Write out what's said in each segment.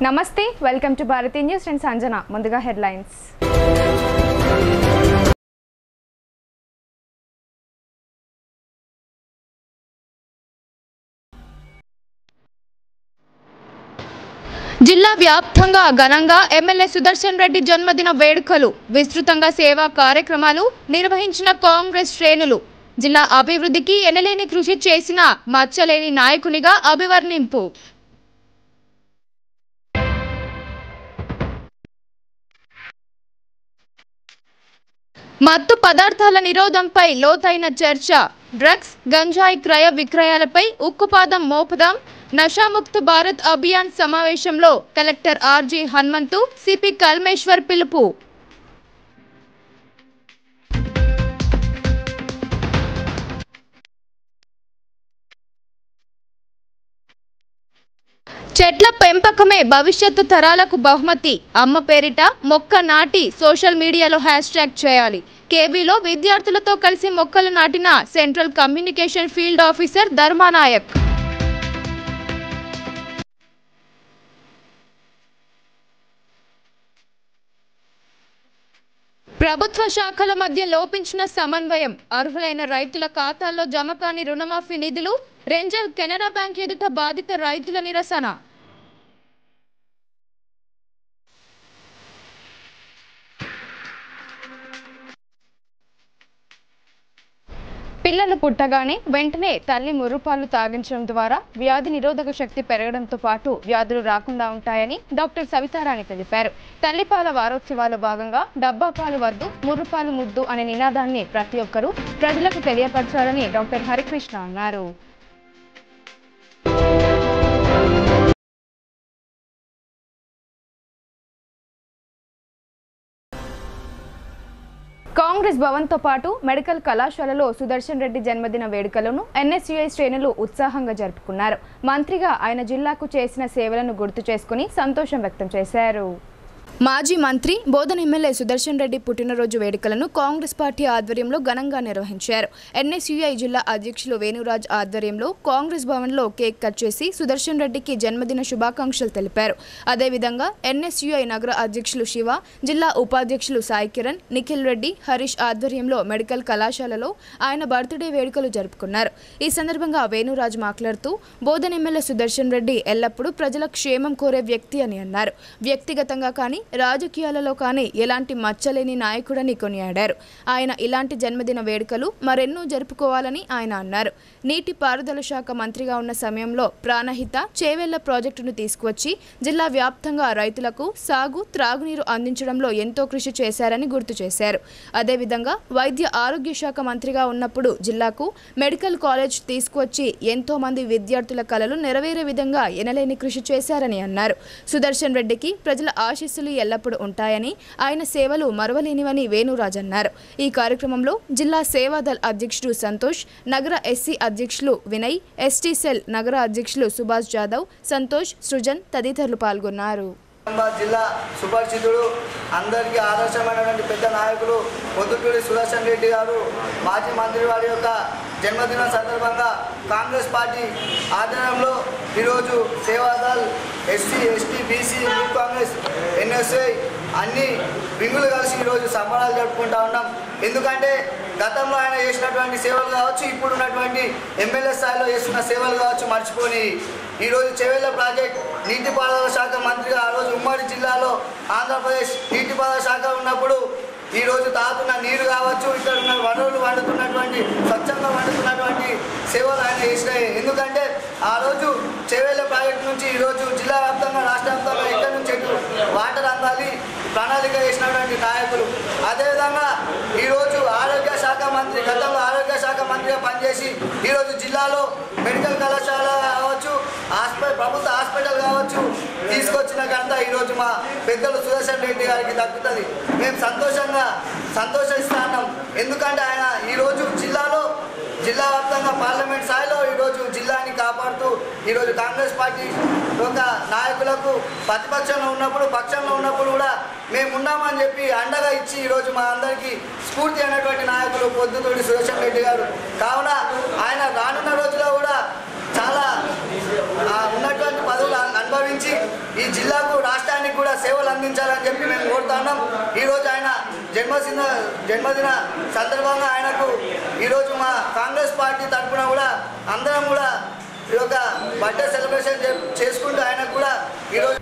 నమస్తే, welcome to Bharati news. నేను సంజన. ముందుగా హెడ్లైన్స్. జిల్లా వ్యాప్తంగా ఘనంగా ఎమ్మెల్యే సుదర్శన్ రెడ్డి జన్మదిన వేడుకలు, విస్తృతంగా సేవా కార్యక్రమాలు నిర్వహించిన కాంగ్రెస్ శ్రేణులు. జిల్లా అభివృద్ధికి ఎనలేని కృషి చేసిన మచ్చలేని నాయకునిగా అభివర్ణింపు. మత్తు పదార్థాల నిరోధంపై లోతైన చర్చ. డ్రగ్స్, గంజాయి క్రయ విక్రయాలపై ఉక్కుపాదం మోపుదాం. నషాముక్త భారత్ అభియాన్ సమావేశంలో collector R G Hanumanthu, CP Kalmeshwar పిలుపు. చెట్ల పెంపకమే భవిష్యత్తు తరాలకు బహుమతి. అమ్మ పేరిట మొక్క నాటి సోషల్ మీడియాలో హ్యాష్ట్యాగ్ చేయాలి. కేబీలో విద్యార్థులతో కలిసి మొక్కలు నాటిన central communication field officer Dharma Nayak. ప్రభుత్వ శాఖల మధ్య లోపించిన సమన్వయం. అర్హులైన రైతుల ఖాతాల్లో జమ కాని రుణమాఫీ నిధులు. రెంజల్ కెనరా బ్యాంక్ ఎదుట బాధిత రైతుల నిరసన. పిల్లలు పుట్టగానే వెంటనే తల్లి ముర్రుపాలు తాగించడం ద్వారా వ్యాధి నిరోధక శక్తి పెరగడంతో పాటు వ్యాధులు రాకుండా ఉంటాయని డాక్టర్ సవితారాణి తెలిపారు. తల్లిపాల వారోత్సవాల భాగంగా డబ్బా పాలు వద్దు, ముర్రుపాలు ముద్దు అనే నినాదాన్ని ప్రతి ఒక్కరూ ప్రజలకు తెలియపరచాలని డాక్టర్ హరికృష్ణ అన్నారు. కాంగ్రెస్ భవన్తో పాటు మెడికల్ కళాశాలలో సుదర్శన్ రెడ్డి జన్మదిన వేడుకలను ఎన్ఎస్యుఐ శ్రేణులు ఉత్సాహంగా జరుపుకున్నారు. మంత్రిగా ఆయన జిల్లాకు చేసిన సేవలను గుర్తు చేసుకుని సంతోషం వ్యక్తం చేశారు. మాజీ మంత్రి బోధన ఎమ్మెల్యే సుదర్శన్ రెడ్డి పుట్టినరోజు వేడుకలను కాంగ్రెస్ పార్టీ ఆధ్వర్యంలో ఘనంగా నిర్వహించారు. ఎన్ఎస్యుఐ జిల్లా అధ్యక్షులు వేణురాజ్ ఆధ్వర్యంలో కాంగ్రెస్ భవన్లో కేక్ కట్ చేసి సుదర్శన్ రెడ్డికి జన్మదిన శుభాకాంక్షలు తెలిపారు. అదేవిధంగా ఎన్ఎస్యుఐ నగర అధ్యక్షులు శివ, జిల్లా ఉపాధ్యక్షులు సాయి కిరణ్, నిఖిల్ రెడ్డి, హరీష్ ఆధ్వర్యంలో మెడికల్ కళాశాలలో ఆయన బర్త్డే వేడుకలు జరుపుకున్నారు. ఈ సందర్భంగా వేణురాజ్ మాట్లాడుతూ బోధన ఎమ్మెల్యే సుదర్శన్ రెడ్డి ఎల్లప్పుడూ ప్రజల క్షేమం కోరే వ్యక్తి అని అన్నారు. వ్యక్తిగతంగా కానీ రాజకీయాలలో కానీ ఎలాంటి మచ్చలేని నాయకుడని కొనియాడారు. ఆయన ఇలాంటి జన్మదిన వేడుకలు మరెన్నో జరుపుకోవాలని ఆయన అన్నారు. నీటి పారుదల శాఖ మంత్రిగా ఉన్న సమయంలో ప్రాణహిత చేవెళ్ల ప్రాజెక్టును తీసుకువచ్చి జిల్లా వ్యాప్తంగా రైతులకు సాగు, త్రాగునీరు అందించడంలో ఎంతో కృషి చేశారని గుర్తు చేశారు. అదేవిధంగా వైద్య ఆరోగ్య శాఖ మంత్రిగా ఉన్నప్పుడు జిల్లాకు మెడికల్ కాలేజ్ తీసుకువచ్చి ఎంతో మంది విద్యార్థుల కలలు నెరవేరే విధంగా ఎనలేని కృషి చేశారని అన్నారు. సుదర్శన్ రెడ్డికి ప్రజల ఆశీస్సులు ఎల్లప్పుడూ ఉంటాయని, ఆయన సేవలు మరవలేనివని వేణురాజ్ అన్నారు. ఈ కార్యక్రమంలో జిల్లా సేవాదల్ అధ్యక్షుడు సంతోష్, నగర ఎస్సీ అధ్యక్షులు వినయ్, ఎస్టీ సెల్ నగర అధ్యక్షులు సుభాష్ జాదవ్, సంతోష్, సృజన్ తదితరులు పాల్గొన్నారు. జిల్లా సుపరిచితుడు, అందరికీ ఆదర్శమైనటువంటి పెద్ద నాయకులు పొద్దుటూరి సుదర్శన్ రెడ్డి గారు మాజీ మంత్రి వారి యొక్క జన్మదిన సందర్భంగా కాంగ్రెస్ పార్టీ ఆధ్వర్యంలో ఈరోజు Seva Dal, SC, ST, BC, youth Congress, NSI అన్ని వింగులు కలిసి ఈరోజు సంబరాలు జరుపుకుంటూ ఉన్నాం. ఎందుకంటే గతంలో ఆయన చేసినటువంటి సేవలు కావచ్చు, ఇప్పుడున్నటువంటి ఎమ్మెల్యే స్థాయిలో చేస్తున్న సేవలు కావచ్చు మర్చిపోని ఈరోజు చెవెళ్ల ప్రాజెక్ట్ నీటిపారుదల శాఖ మంత్రిగా ఆ రోజు ఉమ్మడి జిల్లాలో ఆంధ్రప్రదేశ్ నీటిపారుదల శాఖ ఉన్నప్పుడు ఈరోజు తాగుతున్న నీరు కావచ్చు, ఇక్కడ ఉన్న వనరులు వండుతున్నటువంటి స్వచ్ఛంగా వండుతున్నటువంటి సేవలు ఆయన చేసినాయి. ఎందుకంటే ఆ రోజు చెవెళ్ల ప్రాజెక్టు నుంచి ఈరోజు జిల్లా వ్యాప్తంగా, రాష్ట్ర వ్యాప్తంగా ఎక్కడి నుంచి ఎటు వాటర్ అందాలి ప్రణాళిక చేసినటువంటి నాయకులు. అదేవిధంగా ఈరోజు ఆరోగ్య శాఖ మంత్రి, గతంలో ఆరోగ్య శాఖ మంత్రిగా పనిచేసి ఈరోజు జిల్లాలో మెడికల్ కళాశాల కావచ్చు, ప్రభుత్వ హాస్పిటల్ కావచ్చు తీసుకొచ్చిన ఘనత ఈరోజు మా పెద్దలు సుదర్శన్ రెడ్డి గారికి దక్కుతుంది. మేము సంతోషిస్తున్నాం. ఎందుకంటే ఆయన ఈరోజు జిల్లా వ్యాప్తంగా పార్లమెంట్ స్థాయిలో ఈరోజు జిల్లాని కాపాడుతూ ఈరోజు కాంగ్రెస్ పార్టీ ఒక నాయకులకు ప్రతిపక్షంలో ఉన్నప్పుడు, పక్షంలో ఉన్నప్పుడు కూడా మేము ఉన్నామని చెప్పి అండగా ఇచ్చి ఈరోజు మా అందరికీ స్ఫూర్తి అయినటువంటి నాయకులు పొద్దుటూరి సుదర్శన్ రెడ్డి గారు. కావున ఆయన రానున్న రోజుల్లో కూడా చాలా ఉన్నటువంటి పదవులు అనుభవించి ఈ జిల్లాకు రాష్ట్రానికి కూడా సేవలు అందించాలని చెప్పి మేము కోరుతున్నాం. ఈరోజు ఆయన జన్మదిన సందర్భంగా ఆయనకు ఈరోజు మా కాంగ్రెస్ పార్టీ తరఫున కూడా అందరం కూడా ఈ యొక్క బర్త్డే సెలబ్రేషన్ చేసుకుంటూ ఆయనకు కూడా ఈరోజు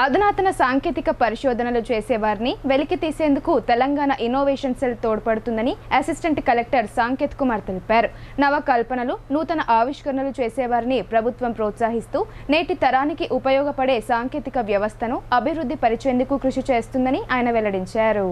అధునాతన సాంకేతిక పరిశోధనలు చేసేవారిని వెలికి తీసేందుకు తెలంగాణ ఇన్నోవేషన్ సెల్ తోడ్పడుతుందని అసిస్టెంట్ కలెక్టర్ సాంకేత్ కుమార్ తెలిపారు. నవకల్పనలు, నూతన ఆవిష్కరణలు చేసేవారిని ప్రభుత్వం ప్రోత్సహిస్తూ నేటి తరానికి ఉపయోగపడే సాంకేతిక వ్యవస్థను అభివృద్ధి పరిచేందుకు కృషి చేస్తుందని ఆయన వెల్లడించారు.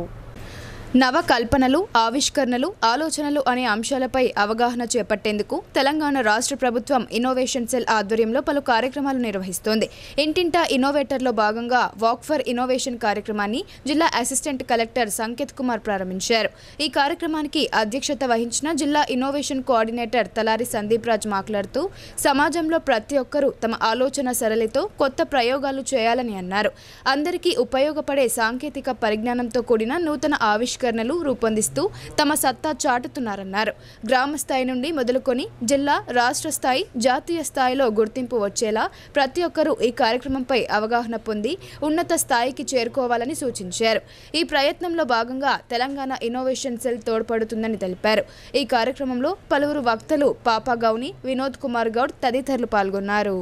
నవకల్పనలు, ఆవిష్కరణలు, ఆలోచనలు అనే అంశాలపై అవగాహన చేపట్టేందుకు తెలంగాణ రాష్ట్ర ప్రభుత్వం ఇన్నోవేషన్ సెల్ ఆధ్వర్యంలో పలు కార్యక్రమాలు నిర్వహిస్తోంది. ఇంటింటా ఇన్నోవేటర్లో భాగంగా వాక్ ఫర్ ఇన్నోవేషన్ కార్యక్రమాన్ని జిల్లా అసిస్టెంట్ కలెక్టర్ సంకేత్ కుమార్ ప్రారంభించారు. ఈ కార్యక్రమానికి అధ్యక్షత వహించిన జిల్లా ఇన్నోవేషన్ కోఆర్డినేటర్ తలారి సందీప్ రాజ్ మాట్లాడుతూ సమాజంలో ప్రతి ఒక్కరూ తమ ఆలోచన సరళితో కొత్త ప్రయోగాలు చేయాలని అన్నారు. అందరికీ ఉపయోగపడే సాంకేతిక పరిజ్ఞానంతో కూడిన నూతన ఆవిష్కరణలు రూపొందిస్తూ తమ సత్తా చాటుతున్నారన్నారు. గ్రామ స్థాయి నుండి మొదలుకొని జిల్లా, రాష్ట్ర స్థాయి, జాతీయ స్థాయిలో గుర్తింపు వచ్చేలా ప్రతి ఒక్కరూ ఈ కార్యక్రమంపై అవగాహన పొంది ఉన్నత స్థాయికి చేరుకోవాలని సూచించారు. ఈ ప్రయత్నంలో భాగంగా తెలంగాణ ఇన్నోవేషన్ సెల్ తోడ్పడుతుందని తెలిపారు. ఈ కార్యక్రమంలో పలువురు వక్తలు పాపా గౌని, వినోద్ కుమార్ గౌడ్ తదితరులు పాల్గొన్నారు.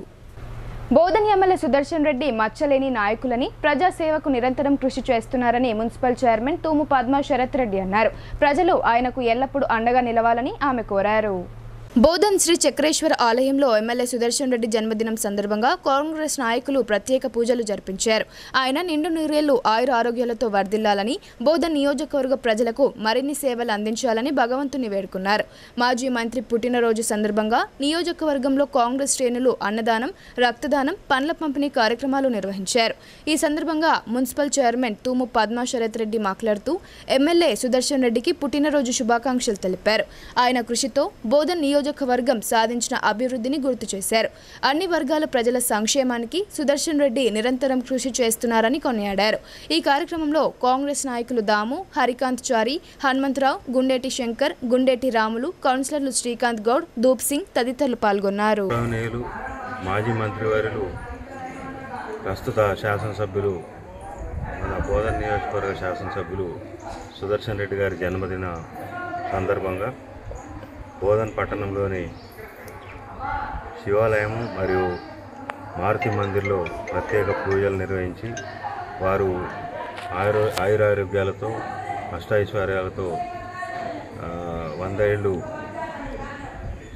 బోధన్ ఎమ్మెల్యే సుదర్శన్ రెడ్డి మచ్చలేని నాయకులని, ప్రజాసేవకు నిరంతరం కృషి చేస్తున్నారని మున్సిపల్ చైర్మన్ తూము పద్మా శరత్ రెడ్డి అన్నారు. ప్రజలు ఆయనకు ఎల్లప్పుడూ అండగా నిలవాలని ఆమె కోరారు. బోధన్ శ్రీ చక్రేశ్వర ఆలయంలో ఎమ్మెల్యే సుదర్శన్ రెడ్డి జన్మదినం సందర్భంగా కాంగ్రెస్ నాయకులు ప్రత్యేక పూజలు జరిపించారు. ఆయన నిండు నూరేళ్లు ఆయుర ఆరోగ్యాలతో వర్ధిల్లాలని, బోధన్ నియోజకవర్గ ప్రజలకు మరిన్ని సేవలు అందించాలని భగవంతుని వేడుకున్నారు. మాజీ మంత్రి పుట్టినరోజు సందర్భంగా నియోజకవర్గంలో కాంగ్రెస్ శ్రేణులు అన్నదానం, రక్తదానం, పండ్ల పంపిణీ కార్యక్రమాలు నిర్వహించారు. ఈ సందర్భంగా మున్సిపల్ చైర్మన్ తూము పద్మా శరత్ రెడ్డి మాట్లాడుతూ ఎమ్మెల్యే సుదర్శన్ రెడ్డికి పుట్టినరోజు శుభాకాంక్షలు తెలిపారు. ఆయన కృషితో బోధన్ నియోజకవర్గం సాధించిన అభివృద్ధిని గుర్తు చేశారు. అన్ని వర్గాల ప్రజల సంక్షేమానికి సుదర్శన్ రెడ్డి నిరంతరం కృషి చేస్తున్నారని కొనియాడారు. ఈ కార్యక్రమంలో కాంగ్రెస్ నాయకులు దాము, హరికాంత్ చారి, హనుమంతరావు, గుండేటి శంకర్, గుండేటి రాములు, కౌన్సిలర్లు శ్రీకాంత్ గౌడ్, దూప్ సింగ్ తదితరులు పాల్గొన్నారు. మాజీ మంత్రివర్యులు, ప్రస్తుత శాసనసభ్యులు, మన బోధన్ నియోజకవర్గ శాసనసభ్యులు సుదర్శన్ రెడ్డి గారి జన్మదిన సందర్భంగా బోధన్ పట్టణంలోని శివాలయం మరియు మారుతి మందిర్లో ప్రత్యేక పూజలు నిర్వహించి వారు ఆయురారోగ్యాలతో, అష్టైశ్వర్యాలతో 100 ఏళ్ళు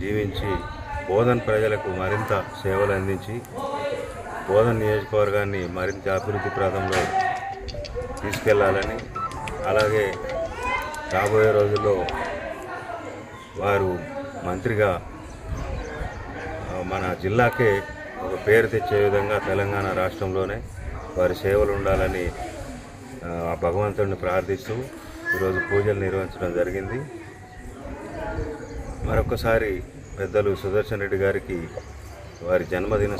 జీవించి బోధన్ ప్రజలకు మరింత సేవలు అందించి బోధన్ నియోజకవర్గాన్ని మరింత అభివృద్ధి ప్రదంలో తీసుకెళ్లాలని, అలాగే రాబోయే రోజుల్లో వారు మంత్రిగా మన జిల్లాకే ఒక పేరు తెచ్చే విధంగా తెలంగాణ రాష్ట్రంలోనే వారి సేవలు ఉండాలని ఆ భగవంతుడిని ప్రార్థిస్తూ ఈరోజు పూజలు నిర్వహించడం జరిగింది. మరొకసారి పెద్దలు సుదర్శన్ రెడ్డి గారికి వారి జన్మదిన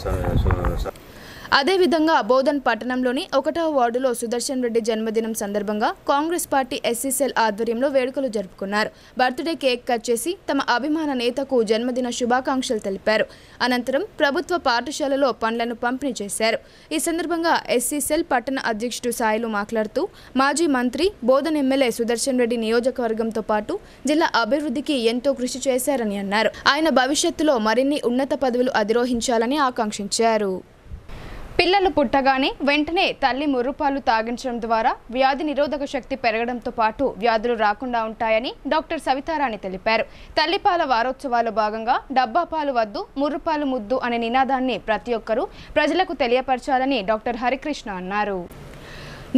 అదేవిధంగా బోధన్ పట్టణంలోని 1వ వార్డులో సుదర్శన్ రెడ్డి జన్మదినం సందర్భంగా కాంగ్రెస్ పార్టీ ఎస్సీ సెల్ ఆధ్వర్యంలో వేడుకలు జరుపుకున్నారు. బర్త్డే కేక్ కట్ చేసి తమ అభిమాన నేతకు జన్మదిన శుభాకాంక్షలు తెలిపారు. అనంతరం ప్రభుత్వ పాఠశాలలో పండ్లను పంపిణీ చేశారు. ఈ సందర్భంగా ఎస్సీ సెల్ పట్టణ అధ్యక్షుడు సాయిలు మాట్లాడుతూ మాజీ మంత్రి, బోధన్ ఎమ్మెల్యే సుదర్శన్ రెడ్డి నియోజకవర్గంతో పాటు జిల్లా అభివృద్ధికి ఎంతో కృషి చేశారని అన్నారు. ఆయన భవిష్యత్తులో మరిన్ని ఉన్నత పదవులు అధిరోహించాలని ఆకాంక్షించారు. పిల్లలు పుట్టగానే వెంటనే తల్లి ముర్రుపాలు తాగించడం ద్వారా వ్యాధి నిరోధక శక్తి పెరగడంతో పాటు వ్యాధులు రాకుండా ఉంటాయని డాక్టర్ సవితారాణి తెలిపారు. తల్లిపాల వారోత్సవాల భాగంగా డబ్బా పాలు వద్దు, ముర్రుపాలు ముద్దు అనే నినాదాన్ని ప్రతి ఒక్కరూ ప్రజలకు తెలియపరచాలని డాక్టర్ హరికృష్ణ అన్నారు.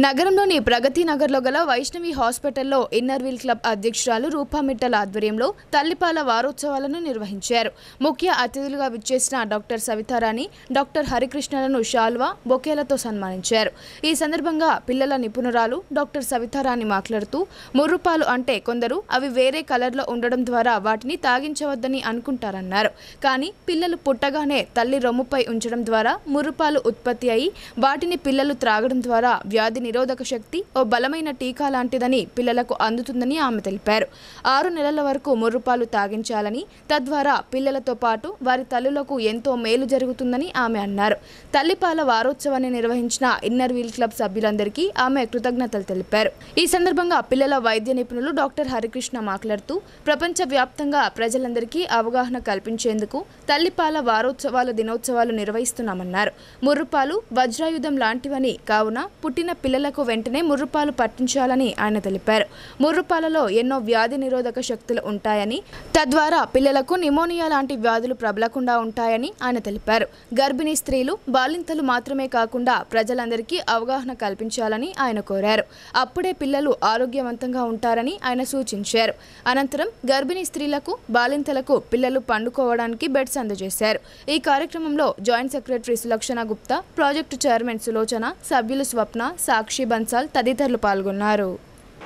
నగరంలోని ప్రగతి నగర్లో గల వైష్ణవి హాస్పిటల్లో ఇన్నర్ వీల్ క్లబ్ అధ్యక్షురాలు రూపా మిట్టల ఆధ్వర్యంలో తల్లిపాల వారోత్సవాలను నిర్వహించారు. ముఖ్య అతిథులుగా విచ్చేసిన డాక్టర్ సవితారాణి, డాక్టర్ హరికృష్ణలను శాల్వా, బొకేలతో సన్మానించారు. ఈ సందర్భంగా పిల్లల నిపుణురాలు డాక్టర్ సవితారాణి మాట్లాడుతూ ముర్రుపాలు అంటే కొందరు అవి వేరే కలర్లో ఉండడం ద్వారా వాటిని తాగించవద్దని అనుకుంటారన్నారు. కానీ పిల్లలు పుట్టగానే తల్లి రొమ్ముపై ఉంచడం ద్వారా ముర్రుపాలు ఉత్పత్తి అయి వాటిని పిల్లలు త్రాగడం ద్వారా వ్యాధి నిరోధక శక్తి ఓ బలమైన టీకా లాంటిదని పిల్లలకు అందుతుందని ఆమె తెలిపారు. 6 నెలల వరకు ముర్రుపాలు తాగించాలని, తద్వారా పిల్లలతో పాటు వారి తల్లులకు ఎంతో మేలు జరుగుతుందని ఆమె అన్నారు. తల్లిపాల వారోత్సవాన్ని నిర్వహించిన ఇన్నర్ వీల్ క్లబ్ సభ్యులందరికీ ఆమె కృతజ్ఞతలు తెలిపారు. ఈ సందర్భంగా పిల్లల వైద్య నిపుణులు డాక్టర్ హరికృష్ణ మాట్లాడుతూ ప్రపంచవ్యాప్తంగా ప్రజలందరికీ అవగాహన కల్పించేందుకు తల్లిపాల వారోత్సవాల దినోత్సవాలు నిర్వహిస్తున్నామన్నారు. ముర్రుపాలు వజ్రాయుధం లాంటివని కావున పుట్టిన పిల్లలకు వెంటనే ముర్రుపాలు పట్టించాలని ఆయన తెలిపారు. ముర్రుపాలలో ఎన్నో వ్యాధి నిరోధక శక్తులు ఉంటాయని, తద్వారా పిల్లలకు నిమోనియా లాంటి వ్యాధులు ప్రబలకుండా ఉంటాయని ఆయన తెలిపారు. గర్భిణీ స్త్రీలు, బాలింతలు మాత్రమే కాకుండా ప్రజలందరికీ అవగాహన కల్పించాలని ఆయన కోరారు. అప్పుడే పిల్లలు ఆరోగ్యవంతంగా ఉంటారని ఆయన సూచించారు. అనంతరం గర్భిణీ స్త్రీలకు, బాలింతలకు పిల్లలు పండుకోవడానికి బెడ్స్ అందజేశారు. ఈ కార్యక్రమంలో joint secretary Sulakshana Gupta, project chairman Sulochana, సభ్యులు స్వప్న, సాక్షి బన్సాల్ తదితరులు పాల్గొన్నారు.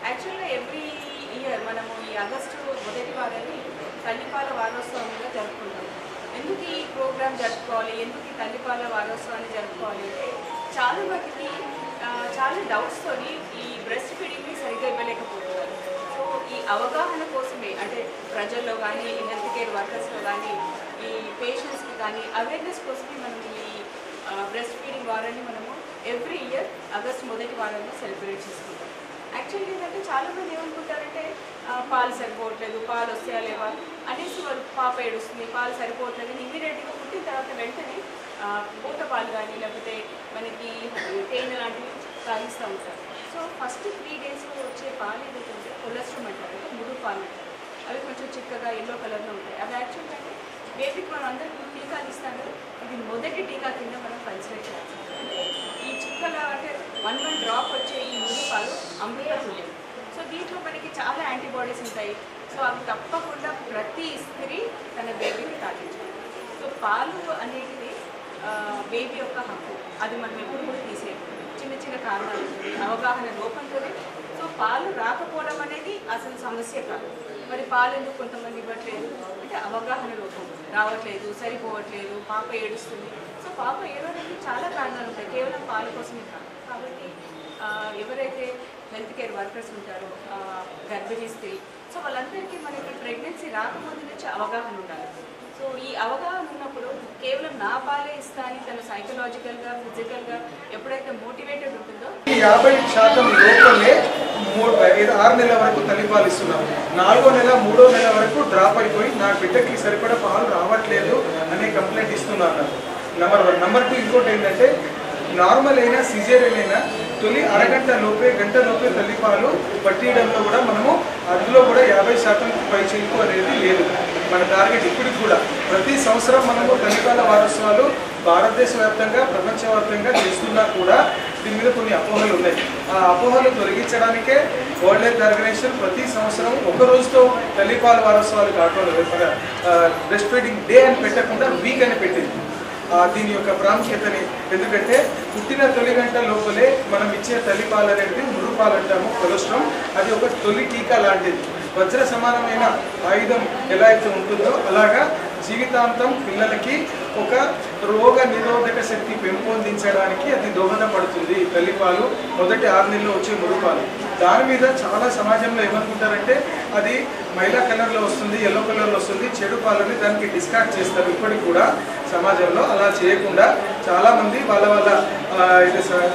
యాక్చువల్గా ఎవ్రీ ఇయర్ మనము ఈ ఆగస్టు మొదటి వారాన్ని తల్లిపాల వారోత్సవంగా జరుపుకుంటాం. ఎందుకు ఈ ప్రోగ్రామ్ జరుపుకోవాలి, ఎందుకు ఈ తల్లిపాల వారోత్సవాన్ని జరుపుకోవాలి అంటే చాలా మందికి చాలా డౌట్స్తోని ఈ బ్రెస్ట్ ఫీడింగ్ని సరిగ్గా ఇవ్వలేకపోతున్నారు. సో ఈ అవగాహన కోసమే, అంటే ప్రజల్లో కానీ, హెల్త్ కేర్ వర్కర్స్లో కానీ, ఈ పేషెంట్స్కి కానీ అవేర్నెస్ కోసమే మనం ఈ బ్రెస్ట్ ఫీడింగ్ వారాన్ని మనము ఎవ్రీ ఇయర్ ఆగస్ట్ మొదటి వారంలో సెలబ్రేట్ చేసుకుంటాం. యాక్చువల్లీ ఏంటంటే చాలామంది ఏమనుకుంటారంటే పాలు సరిపోవట్లేదు, పాలు వస్తాయా లేవా అనేసి వాళ్ళు పాప ఏడుస్తుంది, పాలు సరిపోవట్లేదు అని ఇమ్మీడియట్గా పుట్టిన తర్వాత వెంటనే పూట పాలు కానీ లేకపోతే మనకి తేనె లాంటివి తాగిస్తూ ఉంటారు. సో ఫస్ట్ 3 డేస్లో వచ్చే పాలు ఏదైతే ఉంటే కొలెస్ట్రాల్ అంటారు, అంటే మురుగు పాలు అంటారు. అవి కొంచెం చిక్కగా ఎల్లో కలర్లో ఉంటాయి. అవి యాక్చువల్గా అంటే బేబీకి మనం అందరికీ టీకాలు ఇస్తాం కదా, ఇది మొదటి టీకా కింద మనం కన్సిడర్ చేయాలి. అంటే ఈ చిక్కల అంటే 1 డ్రాప్ వచ్చే ఈ మురుగు పాలు అమృతతుల్యం. సో దీంట్లో మనకి చాలా యాంటీబాడీస్ ఉంటాయి. సో అవి తప్పకుండా ప్రతి స్త్రీ తన బేబీకి తాగించాలి. సో పాలు అనేటిది బేబీ యొక్క హక్కు, అది మనం ఎప్పుడు కూడా తీసేయకూడదు. చిన్న చిన్న కారణాలు ఉంటుంది, అవగాహన లోపంతోనే. సో పాలు రాకపోవడం అనేది అసలు సమస్య కాదు. మరి పాలు ఎందుకు కొంతమంది ఇవ్వట్లేదు అంటే అవగాహన లోపం, రావట్లేదు, సరిపోవట్లేదు, పాప ఏడుస్తుంది. సో పాప ఏడవడానికి చాలా కారణాలు ఉంటాయి, కేవలం పాలు కోసమే కాదు. కాబట్టి ఎవరైతే హెల్త్ కేర్ వర్కర్స్ ఉంటారో, గర్భిణీ స్త్రీ, సో వాళ్ళందరికీ మనకి ప్రెగ్నెన్సీ రాకముందు నుంచి అవగాహన ఉండాలి. సో ఈ అవగాహన ఉన్నప్పుడు కేవలం నా పాలే ఇస్తా అని తను సైకలాజికల్గా, ఫిజికల్గా ఎప్పుడైతే మోటివేటెడ్ ఉంటుందో 50% లోపలే 6 నెలల వరకు తల్లిపాలు ఇస్తున్నాం. 4వ నెల 3వ నెల వరకు డ్రాప్ అయిపోయి నా బిడ్డకి సరిపడా పాలు రావట్లేదు అనే కంప్లైంట్ ఇస్తున్నాను. నెంబర్ 1. నెంబర్ 2 ఇంకోటి ఏంటంటే నార్మల్ అయినా సిజేరియన్ అయినా తొలి అరగంట లోపే, గంట లోపే తల్లిపాలు పట్టియడంలో కూడా మనము అందులో కూడా 50% పైచిలుకు అనేది లేదు. మన టార్గెట్ ఇప్పటికి కూడా ప్రతి సంవత్సరం మనము తల్లిపాల వారోత్సవాలు భారతదేశ వ్యాప్తంగా, ప్రపంచవ్యాప్తంగా చేస్తున్నా కూడా దీని మీద కొన్ని అపోహలు ఉన్నాయి. ఆ అపోహలు తొలగించడానికే వరల్డ్ హెల్త్ ఆర్గనైజేషన్ ప్రతి సంవత్సరం ఒక రోజుతో తల్లిపాల వారోత్సవాలు కాకుండా బ్రెస్ట్ ఫీడింగ్ డే అని పెట్టకుండా వీక్ అని పెట్టింది. దీని యొక్క ప్రాముఖ్యతని, ఎందుకంటే పుట్టిన తొలి గంట లోపలే మనం ఇచ్చే తల్లిపాలు అనేది ముర్రుపాలు అంటాము, కొలెస్ట్రాల్. అది ఒక తొలి టీకా లాంటిది. వజ్ర సమానమైన ఆయుధం ఎలా అయితే ఉంటుందో అలాగా జీవితాంతం పిల్లలకి ఒక రోగ నిరోధక శక్తి పెంపొందించడానికి అది దోహదపడుతుంది. తల్లిపాలు మొదటి 6 నెలల్లో వచ్చే మురుపాలు. దాని మీద చాలా సమాజంలో ఏమనుకుంటారంటే అది మైలా కలర్లో వస్తుంది, ఎల్లో కలర్లో వస్తుంది, చెడు పాలని దానికి డిస్కార్డ్ చేస్తారు. ఇప్పటికి కూడా సమాజంలో అలా చేయకుండా చాలామంది వాళ్ళ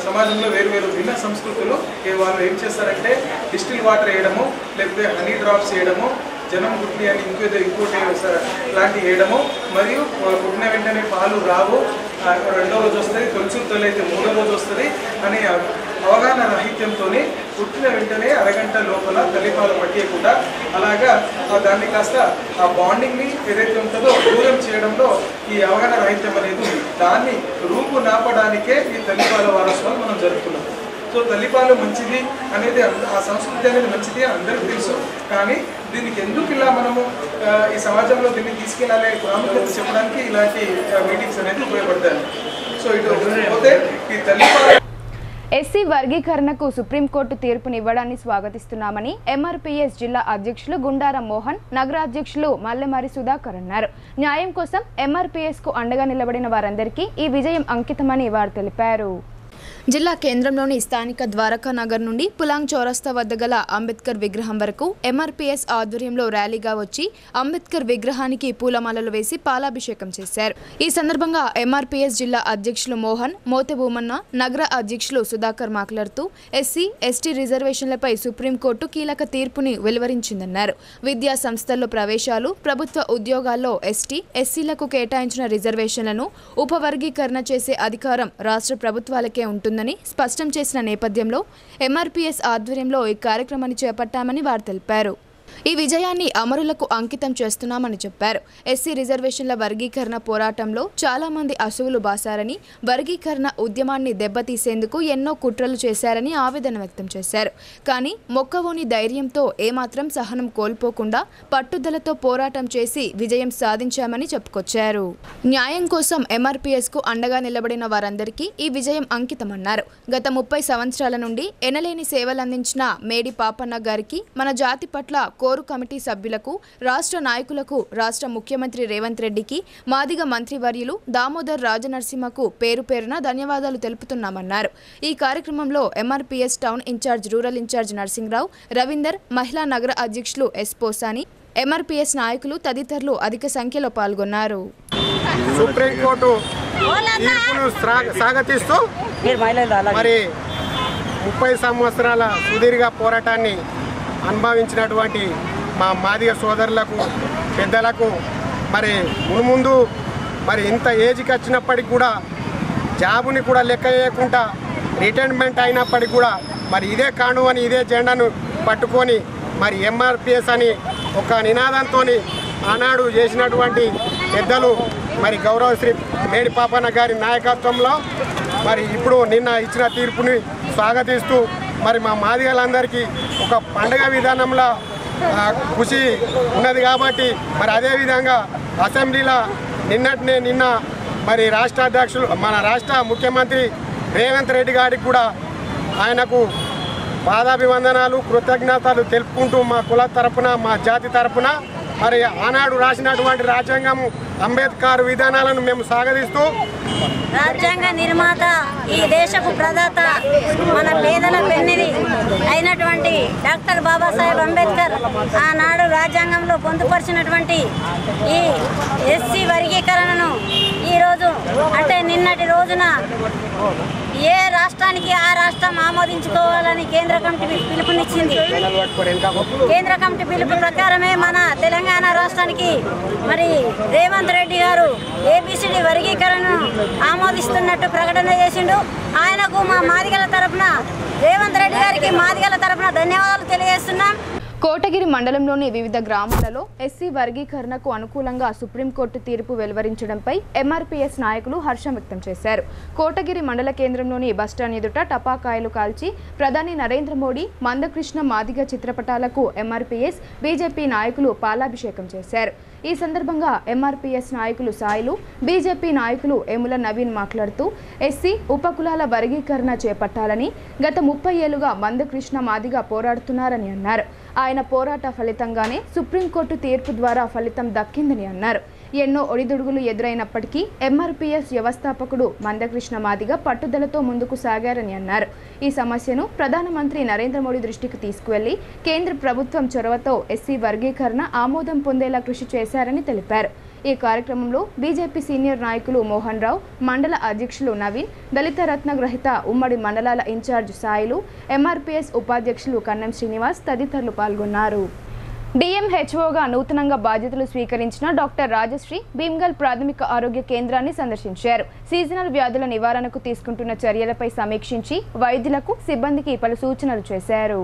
సమాజంలో వేరు భిన్న సంస్కృతులు వాళ్ళు ఏం చేస్తారంటే డిస్టిల్ వాటర్ వేయడము, లేకపోతే హనీ డ్రాప్స్ వేయడము, జనం గుడ్లి అని ఇంకోటి లాంటివి వేయడము, మరియు పుట్టిన వెంటనే పాలు రావు, 2వ రోజు వస్తుంది, తొలి అయితే 3వ రోజు వస్తుంది అని అవగాహన రాహిత్యంతో పుట్టిన వెంటనే అరగంట లోపల తల్లిపాలు పట్టేయకుండా అలాగా దాన్ని కాస్త ఆ బాండింగ్ని ఏదైతే ఉంటుందో దూరం చేయడంలో ఈ అవగాహన రాహిత్యం అనేది ఉంది. దాన్ని రూపు నాపడానికే ఈ తల్లిపాల వారోత్సవాలు మనం జరుపుకున్నాం. సో తల్లిపాలు మంచిది అనేది, ఆ సంస్కృతి అనేది మంచిది అని అందరికీ తెలుసు. కానీ దీనికి ఎందుకు ఇలా మనము ఈ సమాజంలో దీన్ని తీసుకెళ్ళాలి ప్రాముఖ్యత చెప్పడానికి ఇలాంటి మీటింగ్స్ అనేది ఉపయోగపడతాయి. సో ఇటు పోతే ఈ తల్లిపాలు ఎస్సీ వర్గీకరణకు సుప్రీంకోర్టు తీర్పునివ్వడాన్ని స్వాగతిస్తున్నామని ఎంఆర్పీఎస్ జిల్లా అధ్యక్షులు గుండారం మోహన్, నగర అధ్యక్షులు మల్లెమారి సుధాకర్ అన్నారు. న్యాయం కోసం ఎంఆర్పీఎస్ కు అండగా నిలబడిన వారందరికీ ఈ విజయం అంకితమని వారు తెలిపారు. జిల్లా కేంద్రంలోని స్థానిక ద్వారకా నగర్ నుండి పులాంగ్ చౌరస్తా వద్ద గల అంబేద్కర్ విగ్రహం వరకు ఎంఆర్పీఎస్ ఆధ్వర్యంలో ర్యాలీగా వచ్చి అంబేద్కర్ విగ్రహానికి పూలమాలలు వేసి పాలాభిషేకం చేశారు. ఈ సందర్భంగా ఎంఆర్పీఎస్ జిల్లా అధ్యక్షులు మోహన్ మోతెబూమన్న, నగర అధ్యక్షులు సుధాకర్ మాట్లాడుతూ ఎస్సీ, ఎస్టీ రిజర్వేషన్లపై సుప్రీంకోర్టు కీలక తీర్పుని వెలువరించిందన్నారు. విద్యా సంస్థల్లో ప్రవేశాలు, ప్రభుత్వ ఉద్యోగాల్లో ఎస్టీ, ఎస్సీలకు కేటాయించిన రిజర్వేషన్లను ఉపవర్గీకరణ చేసే అధికారం రాష్ట్ర ప్రభుత్వాలకే ఉంటుందని స్పష్టం చేసిన నేపథ్యంలో ఎంఆర్పీఎస్ ఆధ్వర్యంలో ఈ కార్యక్రమాన్ని చేపట్టామని వారు తెలిపారు. ఈ విజయాన్ని అమరులకు అంకితం చేస్తున్నామని చెప్పారు. ఎస్సీ రిజర్వేషన్ల వర్గీకరణ పోరాటంలో చాలా మంది అసువులు బాసారని, వర్గీకరణ ఉద్యమాన్ని దెబ్బతీసేందుకు ఎన్నో కుట్రలు చేశారని ఆవేదన వ్యక్తం చేశారు. కానీ మొక్కవోని ధైర్యంతో ఏమాత్రం సహనం కోల్పోకుండా పట్టుదలతో పోరాటం చేసి విజయం సాధించామని చెప్పుకొచ్చారు. న్యాయం కోసం ఎంఆర్పీఎస్కు అండగా నిలబడిన వారందరికీ ఈ విజయం అంకితమన్నారు. గత 30 సంవత్సరాల నుండి ఎనలేని సేవలందించిన మేడి పాపన్న గారికి, మన జాతి పట్ల కోరు కమిటీ సభ్యులకు, రాష్ట్ర నాయకులకు, రాష్ట్ర ముఖ్యమంత్రి రేవంత్ రెడ్డికి, మాదిగ మంత్రివర్యులు దామోదర్ రాజనరసింహకు పేరు పేరున ధన్యవాదాలు తెలుపుతున్నామన్నారు. ఈ కార్యక్రమంలో MRPS town incharge, rural incharge Narsingrao, Ravinder, మహిళా నగర అధ్యక్షులు ఎస్ పోసాని, ఎంఆర్పీఎస్ నాయకులు తదితరులు అధిక సంఖ్యలో పాల్గొన్నారు. సుప్రీంకోర్టు తీర్పును స్వాగతిస్తూ మరి 30 సంవత్సరాల సుదీర్ఘ పోరాటాన్ని అనుభవించినటువంటి మా మాదిగ సోదరులకు, పెద్దలకు మరి మున్ముందు మరి ఇంత ఏజ్కి వచ్చినప్పటికి కూడా జాబుని కూడా లెక్క చేయకుండా రిటైర్మెంట్ అయినప్పటికీ కూడా మరి ఇదే కాండువని, ఇదే జెండాను పట్టుకొని మరి ఎంఆర్పీఎస్ అని ఒక నినాదంతో ఆనాడు చేసినటువంటి పెద్దలు మరి గౌరవశ్రీ మేడి పాపన్న గారి నాయకత్వంలో మరి ఇప్పుడు నిన్న ఇచ్చిన తీర్పుని స్వాగతిస్తూ మరి మా మాదిగలందరికీ ఒక పండుగ విధానంలో ఖుషి ఉన్నది కాబట్టి మరి అదేవిధంగా అసెంబ్లీలో నిన్న మరి రాష్ట్ర అధ్యక్షులు, మన రాష్ట్ర ముఖ్యమంత్రి రేవంత్ రెడ్డి గారికి కూడా ఆయనకు పాదాభివందనాలు, కృతజ్ఞతలు తెలుపుకుంటూ మా కుల తరపున, మా జాతి తరపున మరి ఆనాడు రాసినటువంటి రాజ్యాంగం అంబేద్కర్ విధానాలను మేము స్వాగతిస్తూ, రాజ్యాంగ నిర్మాత, ఈ దేశపు ప్రదాత, మన పేదల పెన్నిది అయినటువంటి డాక్టర్ బాబాసాహెబ్ అంబేద్కర్ ఆనాడు రాజ్యాంగంలో పొందుపరిచినటువంటి ఈ ఎస్సీ వర్గీకరణను ఈరోజు అంటే నిన్నటి రోజున ఏ రాష్ట్రానికి ఆ రాష్ట్రం ఆమోదించుకోవాలని కేంద్ర కమిటీ పిలుపునిచ్చింది. కేంద్ర కమిటీ పిలుపు ప్రకారమే మన తెలంగాణ రాష్ట్రానికి మరి రేవంత్ రెడ్డి గారు ఏబిసిడి వర్గీకరణను ఆమోదిస్తున్నట్టు ప్రకటన చేసిండు. ఆయనకు మా మాదిగల తరపున, రేవంత్ రెడ్డి గారికి మాదిగల తరపున ధన్యవాదాలు తెలియజేస్తున్నాం. కోటగిరి మండలంలోని వివిధ గ్రామాలలో ఎస్సీ వర్గీకరణకు అనుకూలంగా సుప్రీంకోర్టు తీర్పు వెలువరించడంపై ఎంఆర్పీఎస్ నాయకులు హర్షం వ్యక్తం చేశారు. కోటగిరి మండల కేంద్రంలోని బస్టాండ్ ఎదుట టపాకాయలు కాల్చి ప్రధాని నరేంద్ర మోడీ, మందకృష్ణ మాదిగ చిత్రపటాలకు ఎంఆర్పీఎస్, బీజేపీ నాయకులు పాలాభిషేకం చేశారు. ఈ సందర్భంగా ఎంఆర్పీఎస్ నాయకులు సాయిలు, బీజేపీ నాయకులు ఎముల నవీన్ మాట్లాడుతూ ఎస్సీ ఉపకులాల వర్గీకరణ చేపట్టాలని గత 30 ఏళ్లుగా మందకృష్ణ మాదిగ పోరాడుతున్నారని అన్నారు. ఆయన పోరాట ఫలితంగానే సుప్రీంకోర్టు తీర్పు ద్వారా ఫలితం దక్కిందని అన్నారు. ఎన్నో ఒడిదుడుగులు ఎదురైనప్పటికీ ఎంఆర్పీఎస్ వ్యవస్థాపకుడు మందకృష్ణ మాదిగ పట్టుదలతో ముందుకు సాగారని అన్నారు. ఈ సమస్యను ప్రధానమంత్రి నరేంద్ర మోడీ దృష్టికి తీసుకువెళ్లి కేంద్ర ప్రభుత్వం చొరవతో ఎస్సీ వర్గీకరణ ఆమోదం పొందేలా కృషి చేశారని తెలిపారు. ఈ కార్యక్రమంలో బీజేపీ సీనియర్ నాయకులు మోహన్ రావు, మండల అధ్యక్షులు నవీన్, దళిత రత్న గ్రహీత ఉమ్మడి మండలాల ఇన్ఛార్జ్ సాయిలు, ఎంఆర్పీఎస్ ఉపాధ్యక్షులు కన్నం శ్రీనివాస్ తదితరులు పాల్గొన్నారు. డిఎంహెచ్ఓగా నూతనంగా బాధ్యతలు స్వీకరించిన డాక్టర్ రాజశ్రీ భీమ్గల్ ప్రాథమిక ఆరోగ్య కేంద్రాన్ని సందర్శించారు. సీజనల్ వ్యాధుల నివారణకు తీసుకుంటున్న చర్యలపై సమీక్షించి వైద్యులకు, సిబ్బందికి పలు సూచనలు చేశారు.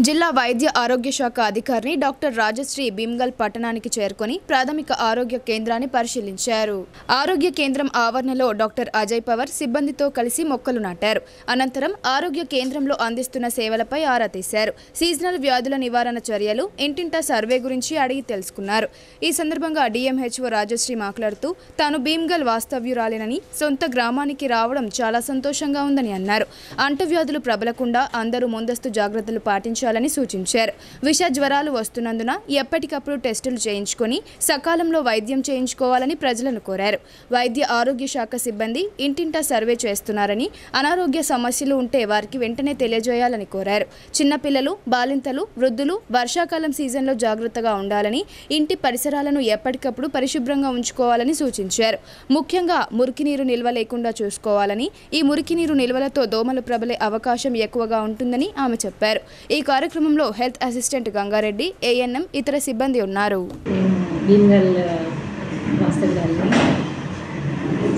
జిల్లా వైద్య ఆరోగ్య శాఖ అధికారిని డాక్టర్ రాజశ్రీ భీమ్గల్ పట్టణానికి చేరుకొని ప్రాథమిక ఆరోగ్య కేంద్రాన్ని పరిశీలించారు. ఆరోగ్య కేంద్రం ఆవరణలో డాక్టర్ అజయ్ పవర్ సిబ్బందితో కలిసి మొక్కలు నాటారు. అనంతరం ఆరోగ్య కేంద్రంలో అందిస్తున్న సేవలపై ఆరా తీశారు. సీజనల్ వ్యాధుల నివారణ చర్యలు, ఇంటింటా సర్వే గురించి అడిగి తెలుసుకున్నారు. ఈ సందర్భంగా డిఎంహెచ్ఓ రాజశ్రీ మాట్లాడుతూ తాను భీమ్గల్ వాస్తవ్యురాలేనని, సొంత గ్రామానికి రావడం చాలా సంతోషంగా ఉందని అన్నారు. అంటువ్యాధులు ప్రబలకుండా అందరూ ముందస్తు జాగ్రత్తలు పాటించారు కల్పించాలని సూచించారు. విష జ్వరాలు వస్తున్నందున ఎప్పటికప్పుడు టెస్టులు చేయించుకొని సకాలంలో వైద్యం చేయించుకోవాలని ప్రజలను కోరారు. వైద్య ఆరోగ్య శాఖ సిబ్బంది ఇంటింటా సర్వే చేస్తున్నారని, అనారోగ్య సమస్యలు ఉంటే వారికి వెంటనే తెలియజేయాలని కోరారు. చిన్నపిల్లలు, బాలింతలు, వృద్ధులు వర్షాకాలం సీజన్లో జాగ్రత్తగా ఉండాలని, ఇంటి పరిసరాలను ఎప్పటికప్పుడు పరిశుభ్రంగా ఉంచుకోవాలని సూచించారు. ముఖ్యంగా మురికి నీరు నిల్వ లేకుండా చూసుకోవాలని, ఈ మురికి నీరు నిల్వలతో దోమలు ప్రబలే అవకాశం ఎక్కువగా ఉంటుందని ఆమె చెప్పారు. ఈ కార్యక్రమంలో హెల్త్ అసిస్టెంట్ గంగారెడ్డి, ఏఎన్ఎం, ఇతర సిబ్బంది ఉన్నారు.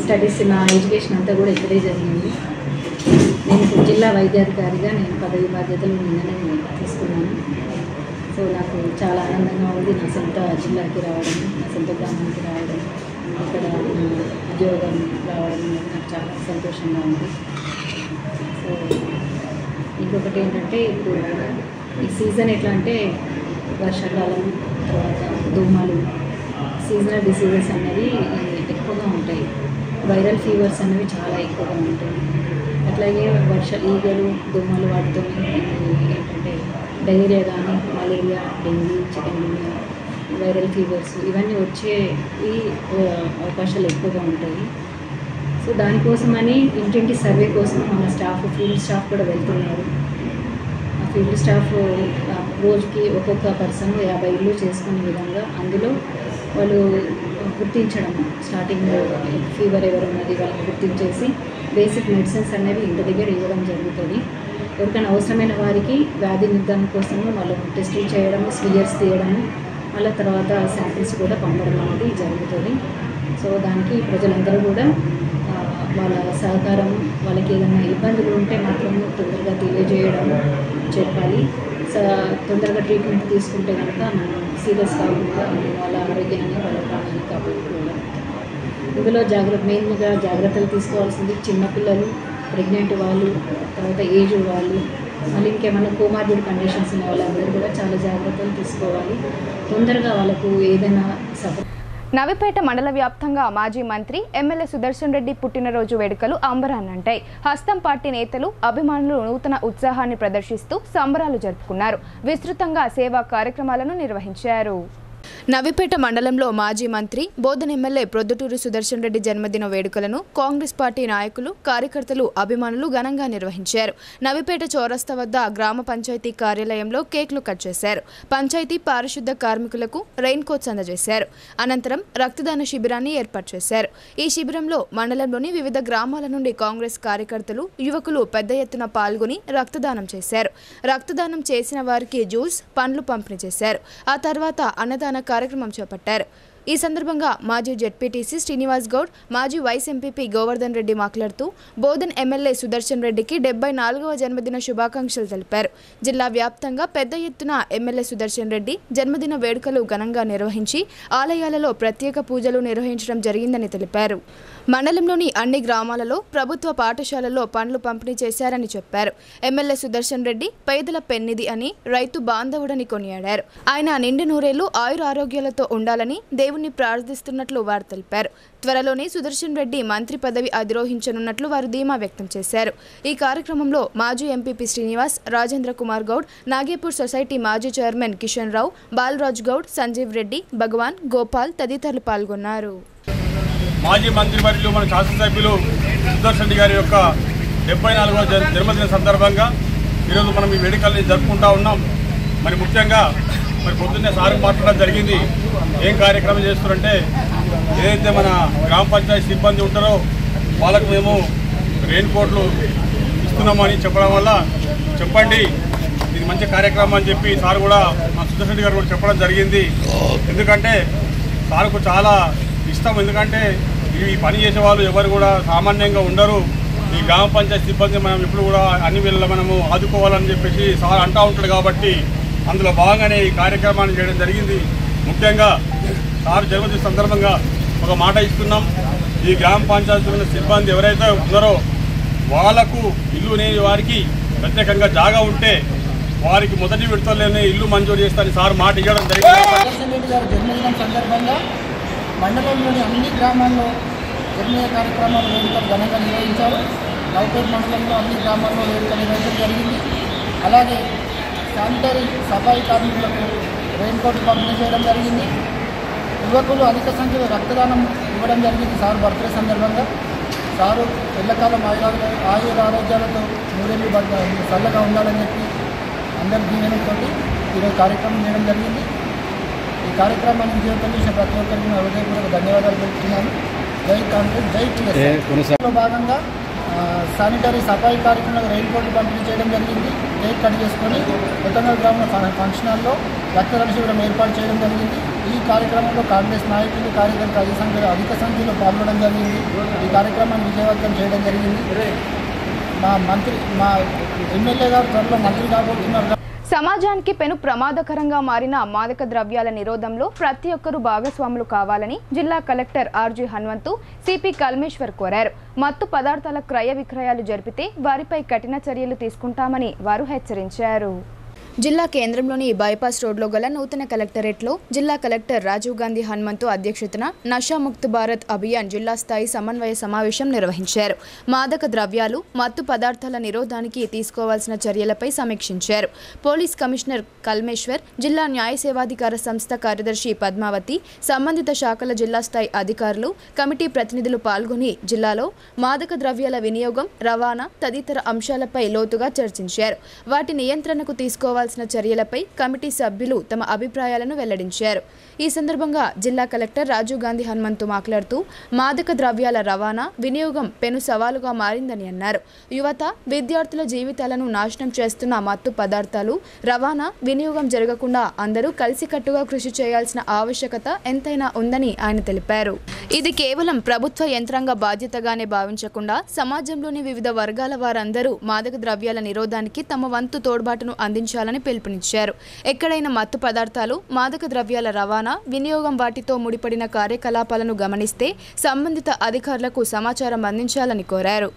స్టడీస్ నా ఎడ్యుకేషన్ అంతా కూడా ఇక్కడే జరిగింది. నేను జిల్లా వైద్యాధికారిగా నేను పదవి బాధ్యతలు నిన్ననే తీసుకున్నాను. సో నాకు చాలా ఆనందంగా ఉంది. నా సొంత జిల్లాకి రావడం, నా సొంత గ్రామానికి రావడం, ఇక్కడ ఉద్యోగం రావడం నాకు చాలా సంతోషంగా ఉంది. సో ఇంకొకటి ఏంటంటే ఇప్పుడు ఈ సీజన్ ఎట్లా అంటే వర్షాకాలం, తర్వాత దోమలు, సీజనల్ డిసీజెస్ అనేవి ఎక్కువగా ఉంటాయి. వైరల్ ఫీవర్స్ అనేవి చాలా ఎక్కువగా ఉంటాయి. అట్లాగే ఈగలు, దోమలు వాటితో ఏంటంటే డయేరియా కానీ, malaria, dengue, chikungunya, viral fevers ఇవన్నీ వచ్చే అవకాశాలు ఎక్కువగా ఉంటాయి. సో దానికోసమని ఇంటింటి సర్వే కోసం మన ఫీల్డ్ స్టాఫ్ కూడా వెళ్తున్నారు. ఆ ఫీల్డ్ స్టాఫ్ రోజుకి ఒక్కొక్క పర్సన్ 50 ఇళ్ళు చేసుకునే విధంగా అందులో వాళ్ళు గుర్తించడం, స్టార్టింగ్లో ఫీవర్ ఎవరు ఉన్నది వాళ్ళని గుర్తించేసి బేసిక్ మెడిసిన్స్ అనేవి ఇంటి దగ్గర ఇవ్వడం జరుగుతుంది. ఎవరికైనా అవసరమైన వారికి వ్యాధి నిర్ధారణ కోసము వాళ్ళు టెస్టులు చేయడము, స్వియర్స్ తీయడము, మళ్ళీ తర్వాత శాంపిల్స్ కూడా పంపడం అనేది జరుగుతుంది. సో దానికి ప్రజలందరూ కూడా వాళ్ళ సహకారం, వాళ్ళకి ఏదైనా ఇబ్బందులు ఉంటే మాత్రము తొందరగా తెలియజేయడం చెప్పాలి. తొందరగా ట్రీట్మెంట్ తీసుకుంటే కనుక మనం సీరియస్ కాకుండా వాళ్ళ ఆరోగ్యాన్ని, వాళ్ళ ప్రాణాన్ని కాపాడుకోవడం. ఇందులో మెయిన్గా జాగ్రత్తలు తీసుకోవాల్సింది చిన్నపిల్లలు, ప్రెగ్నెంట్ వాళ్ళు, తర్వాత ఏజ్ వాళ్ళు, మళ్ళీ ఇంకేమైనా కోమార్బిడ్ కండిషన్స్ ఉన్న వాళ్ళందరూ కూడా చాలా జాగ్రత్తలు తీసుకోవాలి. తొందరగా వాళ్ళకు ఏదైనా నవిపేట మండల వ్యాప్తంగా మాజీ మంత్రి ఎమ్మెల్యే సుదర్శన్ రెడ్డి పుట్టినరోజు వేడుకలు అంబరాన్నంటాయి. హస్తం పార్టీ నేతలు, అభిమానులు నూతన ఉత్సాహాన్ని ప్రదర్శిస్తూ సంబరాలు జరుపుకున్నారు. విస్తృతంగా సేవా కార్యక్రమాలను నిర్వహించారు. నవిపేట మండలంలో మాజీ మంత్రి బోధన్ ఎమ్మెల్యే ప్రొద్దుటూరు సుదర్శన్ రెడ్డి జన్మదిన వేడుకలను కాంగ్రెస్ పార్టీ నాయకులు, కార్యకర్తలు, అభిమానులు ఘనంగా నిర్వహించారు. నవిపేట చౌరస్తా వద్ద గ్రామ పంచాయతీ కార్యాలయంలో కేక్లు కట్ చేశారు. పంచాయతీ పారిశుద్ధ కార్మికులకు రెయిన్ కోట్స్ అందజేశారు. అనంతరం రక్తదాన శిబిరాన్ని ఏర్పాటు చేశారు. ఈ శిబిరంలో మండలంలోని వివిధ గ్రామాల నుండి కాంగ్రెస్ కార్యకర్తలు, యువకులు పెద్ద ఎత్తున పాల్గొని రక్తదానం చేశారు. రక్తదానం చేసిన వారికి జ్యూస్, పండ్లు పంపిణీ చేశారు. ఆ తర్వాత అన్నదాన కార్యక్రమం చేపట్టారు. ఈ సందర్భంగా మాజీ జెడ్పీటీసీ శ్రీనివాస్ గౌడ్, మాజీ వైస్ ఎంపీపీ గోవర్ధన్ రెడ్డి మాట్లాడుతూ బోధన్ ఎమ్మెల్యే సుదర్శన్ రెడ్డికి 74వ జన్మదిన శుభాకాంక్షలు తెలిపారు. జిల్లా వ్యాప్తంగా పెద్ద ఎత్తున ఎమ్మెల్యే సుదర్శన్ రెడ్డి జన్మదిన వేడుకలు ఘనంగా నిర్వహించి ఆలయాలలో ప్రత్యేక పూజలు నిర్వహించడం జరిగిందని తెలిపారు. మండలంలోని అన్ని గ్రామాలలో ప్రభుత్వ పాఠశాలల్లో పండ్లు పంపిణీ చేశారని చెప్పారు. ఎమ్మెల్యే సుదర్శన్ రెడ్డి పేదల పెన్నిధి అని, రైతు బాంధవుడని కొనియాడారు. ఆయన నిండు నూరేళ్లు ఆయురారోగ్యాలతో ఉండాలని దేవుణ్ణి ప్రార్థిస్తున్నట్లు వారు తెలిపారు. త్వరలోనే సుదర్శన్ రెడ్డి మంత్రి పదవి అధిరోహించనున్నట్లు వారు ధీమా వ్యక్తం చేశారు. ఈ కార్యక్రమంలో మాజీ ఎంపీపీ శ్రీనివాస్, రాజేంద్ర కుమార్ గౌడ్, నాగేపూర్ సొసైటీ మాజీ చైర్మన్ కిషన్ రావు, బాలరాజ్ గౌడ్, సంజీవ్ రెడ్డి, భగవాన్, గోపాల్ తదితరులు పాల్గొన్నారు. మాజీ మంత్రివర్యులు మన శాసనసభ్యులు సుదర్శన్ రెడ్డి గారి యొక్క 74వ జన్మదిన సందర్భంగా ఈరోజు మనం ఈ వేడుకల్ని జరుపుకుంటా ఉన్నాం. మరి ముఖ్యంగా పొద్దున్నే సార్ మాట్లాడడం జరిగింది. ఏం కార్యక్రమం చేస్తున్నారంటే ఏదైతే మన గ్రామ పంచాయతీ సిబ్బంది ఉంటారో వాళ్ళకు మేము రెయిన్ కోట్లు ఇస్తున్నామని చెప్పడం వల్ల చెప్పండి ఇది మంచి కార్యక్రమం అని చెప్పి సార్ కూడా మా సుదర్శన్ రెడ్డి గారు కూడా చెప్పడం జరిగింది. ఎందుకంటే సార్కు చాలా ఇష్టం. ఎందుకంటే ఈ పని చేసే వాళ్ళు ఎవరు కూడా సామాన్యంగా ఉండరు. ఈ గ్రామ పంచాయతీ సిబ్బంది మనం ఇప్పుడు కూడా అన్ని వేళ మనము ఆదుకోవాలని చెప్పేసి సార్ అంటూ ఉంటాడు. కాబట్టి అందులో భాగంగానే ఈ కార్యక్రమాన్ని చేయడం జరిగింది. ముఖ్యంగా సార్ జన్మదిన సందర్భంగా ఒక మాట ఇస్తున్నాం. ఈ గ్రామ పంచాయతీ సిబ్బంది ఎవరైతే ఉన్నారో వాళ్లకు ఇల్లు లేని వారికి ప్రత్యేకంగా జాగా ఉంటే వారికి మొదటి విడతలోనే ఇల్లు మంజూరు చేస్తారని సార్ మాట ఇవ్వడం జరిగింది. జన్మదినం సందర్భంగా మండలంలోని అన్ని గ్రామాల్లో జన్మదిన కార్యక్రమాలు వేడుకలు ఘనంగా నిర్వహించారు. నవపేట మండలంలో అన్ని గ్రామాల్లో వేడుకలు నిర్వహించడం జరిగింది. అలాగే శానిటరీ సఫాయి కార్మికులకు రెయిన్ కోట్ పంపిణీ చేయడం జరిగింది. యువకులు అధిక సంఖ్యలో రక్తదానం ఇవ్వడం జరిగింది సార్ బర్త్డే సందర్భంగా. సారు ఎల్లకాలం ఆయుర ఆరోగ్యాలతో నూరేళ్ళు చల్లగా ఉండాలని చెప్పి అందరి దీవెనతో ఈరోజు కార్యక్రమం చేయడం జరిగింది. ఈ కార్యక్రమాన్ని విజయవంతం చేసిన ప్రతి ఒక్కరికి నా హృదయపూర్వక ధన్యవాదాలు తెలుపుతున్నాను. జై కాంగ్రెస్, జై టీఆర్ఎస్. భాగంగా శానిటరీ సఫాయి కార్యక్రమంలో రెయిన్ కోట్ పంపిణీ చేయడం జరిగింది. కేక్ కట్ చేసుకొని కొత్తనగర్ గ్రామ ఫంక్షన్ హాల్లో రక్తదాన శిబిరం ఏర్పాటు చేయడం జరిగింది. ఈ కార్యక్రమంలో కాంగ్రెస్ నాయకులు కార్యకర్తలు అధిక సంఖ్యలో పాల్గొనడం జరిగింది. ఈ కార్యక్రమాన్ని విజయవంతం చేయడం జరిగింది. మా ఎమ్మెల్యే గారు త్వరలో మంత్రి కాబోతున్నారు. సమాజానికి పెను ప్రమాదకరంగా మారిన మాదక ద్రవ్యాల నిరోధంలో ప్రతి ఒక్కరూ భాగస్వాములు కావాలని జిల్లా collector R G Hanumanthu CP Kalmeshwar కోరారు. మత్తు పదార్థాల క్రయ విక్రయాలు జరిపితే వారిపై కఠిన చర్యలు తీసుకుంటామని వారు హెచ్చరించారు. జిల్లా కేంద్రంలోని బైపాస్ రోడ్లో గల నూతన కలెక్టరేట్లో జిల్లా కలెక్టర్ రాజీవ్ గాంధీ హనుమంతు అధ్యక్షతన నషాముక్త్ భారత్ అభియాన్ జిల్లా స్థాయి సమన్వయ సమావేశం నిర్వహించారు. మాదక ద్రవ్యాలు, మత్తు పదార్థాల నిరోధానికి తీసుకోవాల్సిన చర్యలపై సమీక్షించారు. పోలీస్ కమిషనర్ కల్మేశ్వర్, జిల్లా న్యాయ సేవాధికార సంస్థ కార్యదర్శి పద్మావతి, సంబంధిత శాఖల జిల్లా స్థాయి అధికారులు, కమిటీ ప్రతినిధులు పాల్గొని జిల్లాలో మాదక ద్రవ్యాల వినియోగం, రవాణా తదితర అంశాలపై లోతుగా చర్చించారు. వాటి నియంత్రణకు తీసుకోవాల్సిన చర్యలపై కమిటీ సభ్యులు తమ అభిప్రాయాలను వెల్లడించారు. ఈ సందర్భంగా జిల్లా కలెక్టర్ రాజీవ్ గాంధీ హనుమంతు మాట్లాడుతూ మాదక ద్రవ్యాల రవాణా, వినియోగం పెను సవాలుగా మారిందని అన్నారు. యువత, విద్యార్థుల జీవితాలను నాశనం చేస్తున్న మత్తు పదార్థాలు రవాణా, వినియోగం జరగకుండా అందరూ కలిసికట్టుగా కృషి చేయాల్సిన ఆవశ్యకత ఎంతైనా ఉందని ఆయన తెలిపారు. ఇది కేవలం ప్రభుత్వ యంత్రాంగ బాధ్యతగానే భావించకుండా సమాజంలోని వివిధ వర్గాల వారందరూ మాదక ద్రవ్యాల నిరోధానికి తమ వంతు తోడ్బాటును అందించాలని పిలుపునిచ్చారు. ఎక్కడైనా మత్తు పదార్థాలు, మాదక ద్రవ్యాల రవాణా, వినియోగం, వాటితో ముడిపడిన కార్యకలాపాలను గమనిస్తే సంబంధిత అధికారులకు సమాచారం అందించాలని కోరారు.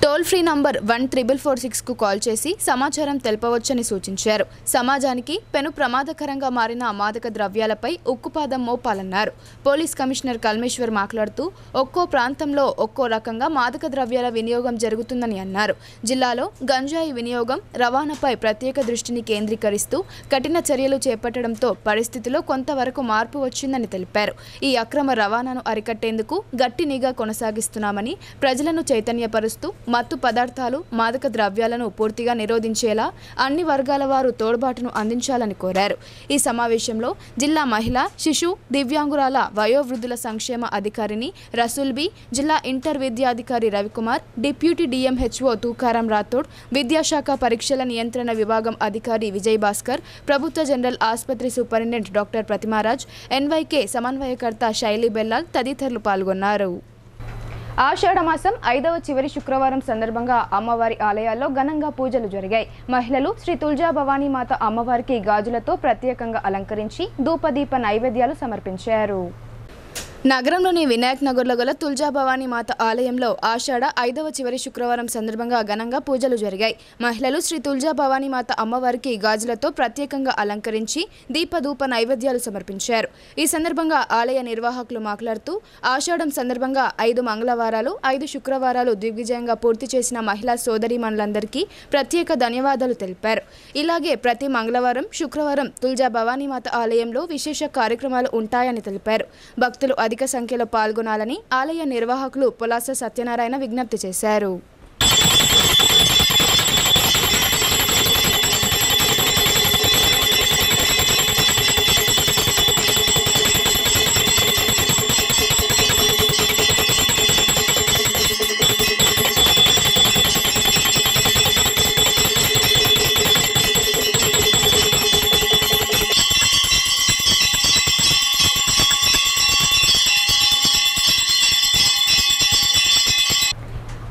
టోల్ ఫ్రీ నంబర్ 14446కు కాల్ చేసి సమాచారం తెలపవచ్చని సూచించారు. సమాజానికి పెను ప్రమాదకరంగా మారిన మాదక ద్రవ్యాలపై ఉక్కుపాదం మోపాలన్నారు. పోలీస్ కమిషనర్ కల్మేశ్వర్ మాట్లాడుతూ ఒక్కో ప్రాంతంలో ఒక్కో రకంగా మాదక ద్రవ్యాల వినియోగం జరుగుతుందని అన్నారు. జిల్లాలో గంజాయి వినియోగం, రవాణాపై ప్రత్యేక దృష్టిని కేంద్రీకరిస్తూ కఠిన చర్యలు చేపట్టడంతో పరిస్థితిలో కొంతవరకు మార్పు వచ్చిందని తెలిపారు. ఈ అక్రమ రవాణాను అరికట్టేందుకు గట్టి నిఘా కొనసాగిస్తున్నామని, ప్రజలను చైతన్యపరుస్తూ మత్తు పదార్థాలు, మాదక ద్రవ్యాలను పూర్తిగా నిరోధించేలా అన్ని వర్గాల వారు తోడ్బాటును అందించాలని కోరారు. ఈ సమావేశంలో జిల్లా మహిళా, శిశు, దివ్యాంగురాల, వయోవృద్ధుల సంక్షేమ అధికారిని రసూల్ బి, జిల్లా ఇంటర్ విద్యాధికారి రవికుమార్, డిప్యూటీ డిఎంహెచ్ఓ తూకారం రాథోడ్, విద్యాశాఖ పరీక్షల నియంత్రణ విభాగం అధికారి విజయ్ భాస్కర్, ప్రభుత్వ జనరల్ ఆసుపత్రి సూపరింటెండెంట్ డాక్టర్ ప్రతిమారాజ్, ఎన్వైకే సమన్వయకర్త శైలి బెల్లాల్ తదితరులు పాల్గొన్నారు. ఆషాఢమాసం 5వ చివరి శుక్రవారం సందర్భంగా అమ్మవారి ఆలయాల్లో ఘనంగా పూజలు జరిగాయి. మహిళలు శ్రీ తుల్జా భవానీ మాత అమ్మవారికి గాజులతో ప్రత్యేకంగా అలంకరించి ధూపదీప నైవేద్యాలు సమర్పించారు. నగరంలోని వినాయక్ నగర్లో గల తుల్జా భవానీ మాత ఆలయంలో ఆషాఢ 5వ చివరి శుక్రవారం సందర్భంగా ఘనంగా పూజలు జరిగాయి. మహిళలు శ్రీ తుల్జా భవానీ మాత అమ్మవారికి గాజులతో ప్రత్యేకంగా అలంకరించి దీపధూప నైవేద్యాలు సమర్పించారు. ఈ సందర్భంగా ఆలయ నిర్వాహకులు మాట్లాడుతూ ఆషాఢం సందర్భంగా 5 మంగళవారాలు, 5 శుక్రవారాలు దిగ్విజయంగా పూర్తి చేసిన మహిళా సోదరీమణులందరికీ ప్రత్యేక ధన్యవాదాలు తెలిపారు. ఇలాగే ప్రతి మంగళవారం, శుక్రవారం తుల్జా భవానీ మాత ఆలయంలో విశేష కార్యక్రమాలు ఉంటాయని తెలిపారు. భక్తులు అధిక సంఖ్యలో పాల్గొనాలని ఆలయ నిర్వాహకులు పొలాస సత్యనారాయణ విజ్ఞప్తి చేశారు.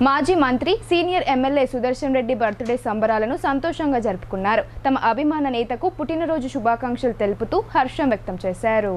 మాజీ మంత్రి, senior MLA Sudarshan Reddy birthday సంబరాలను సంతోషంగా జరుపుకున్నారు. తమ అభిమాన నేతకు పుట్టినరోజు శుభాకాంక్షలు తెలుపుతూ హర్షం వ్యక్తం చేశారు.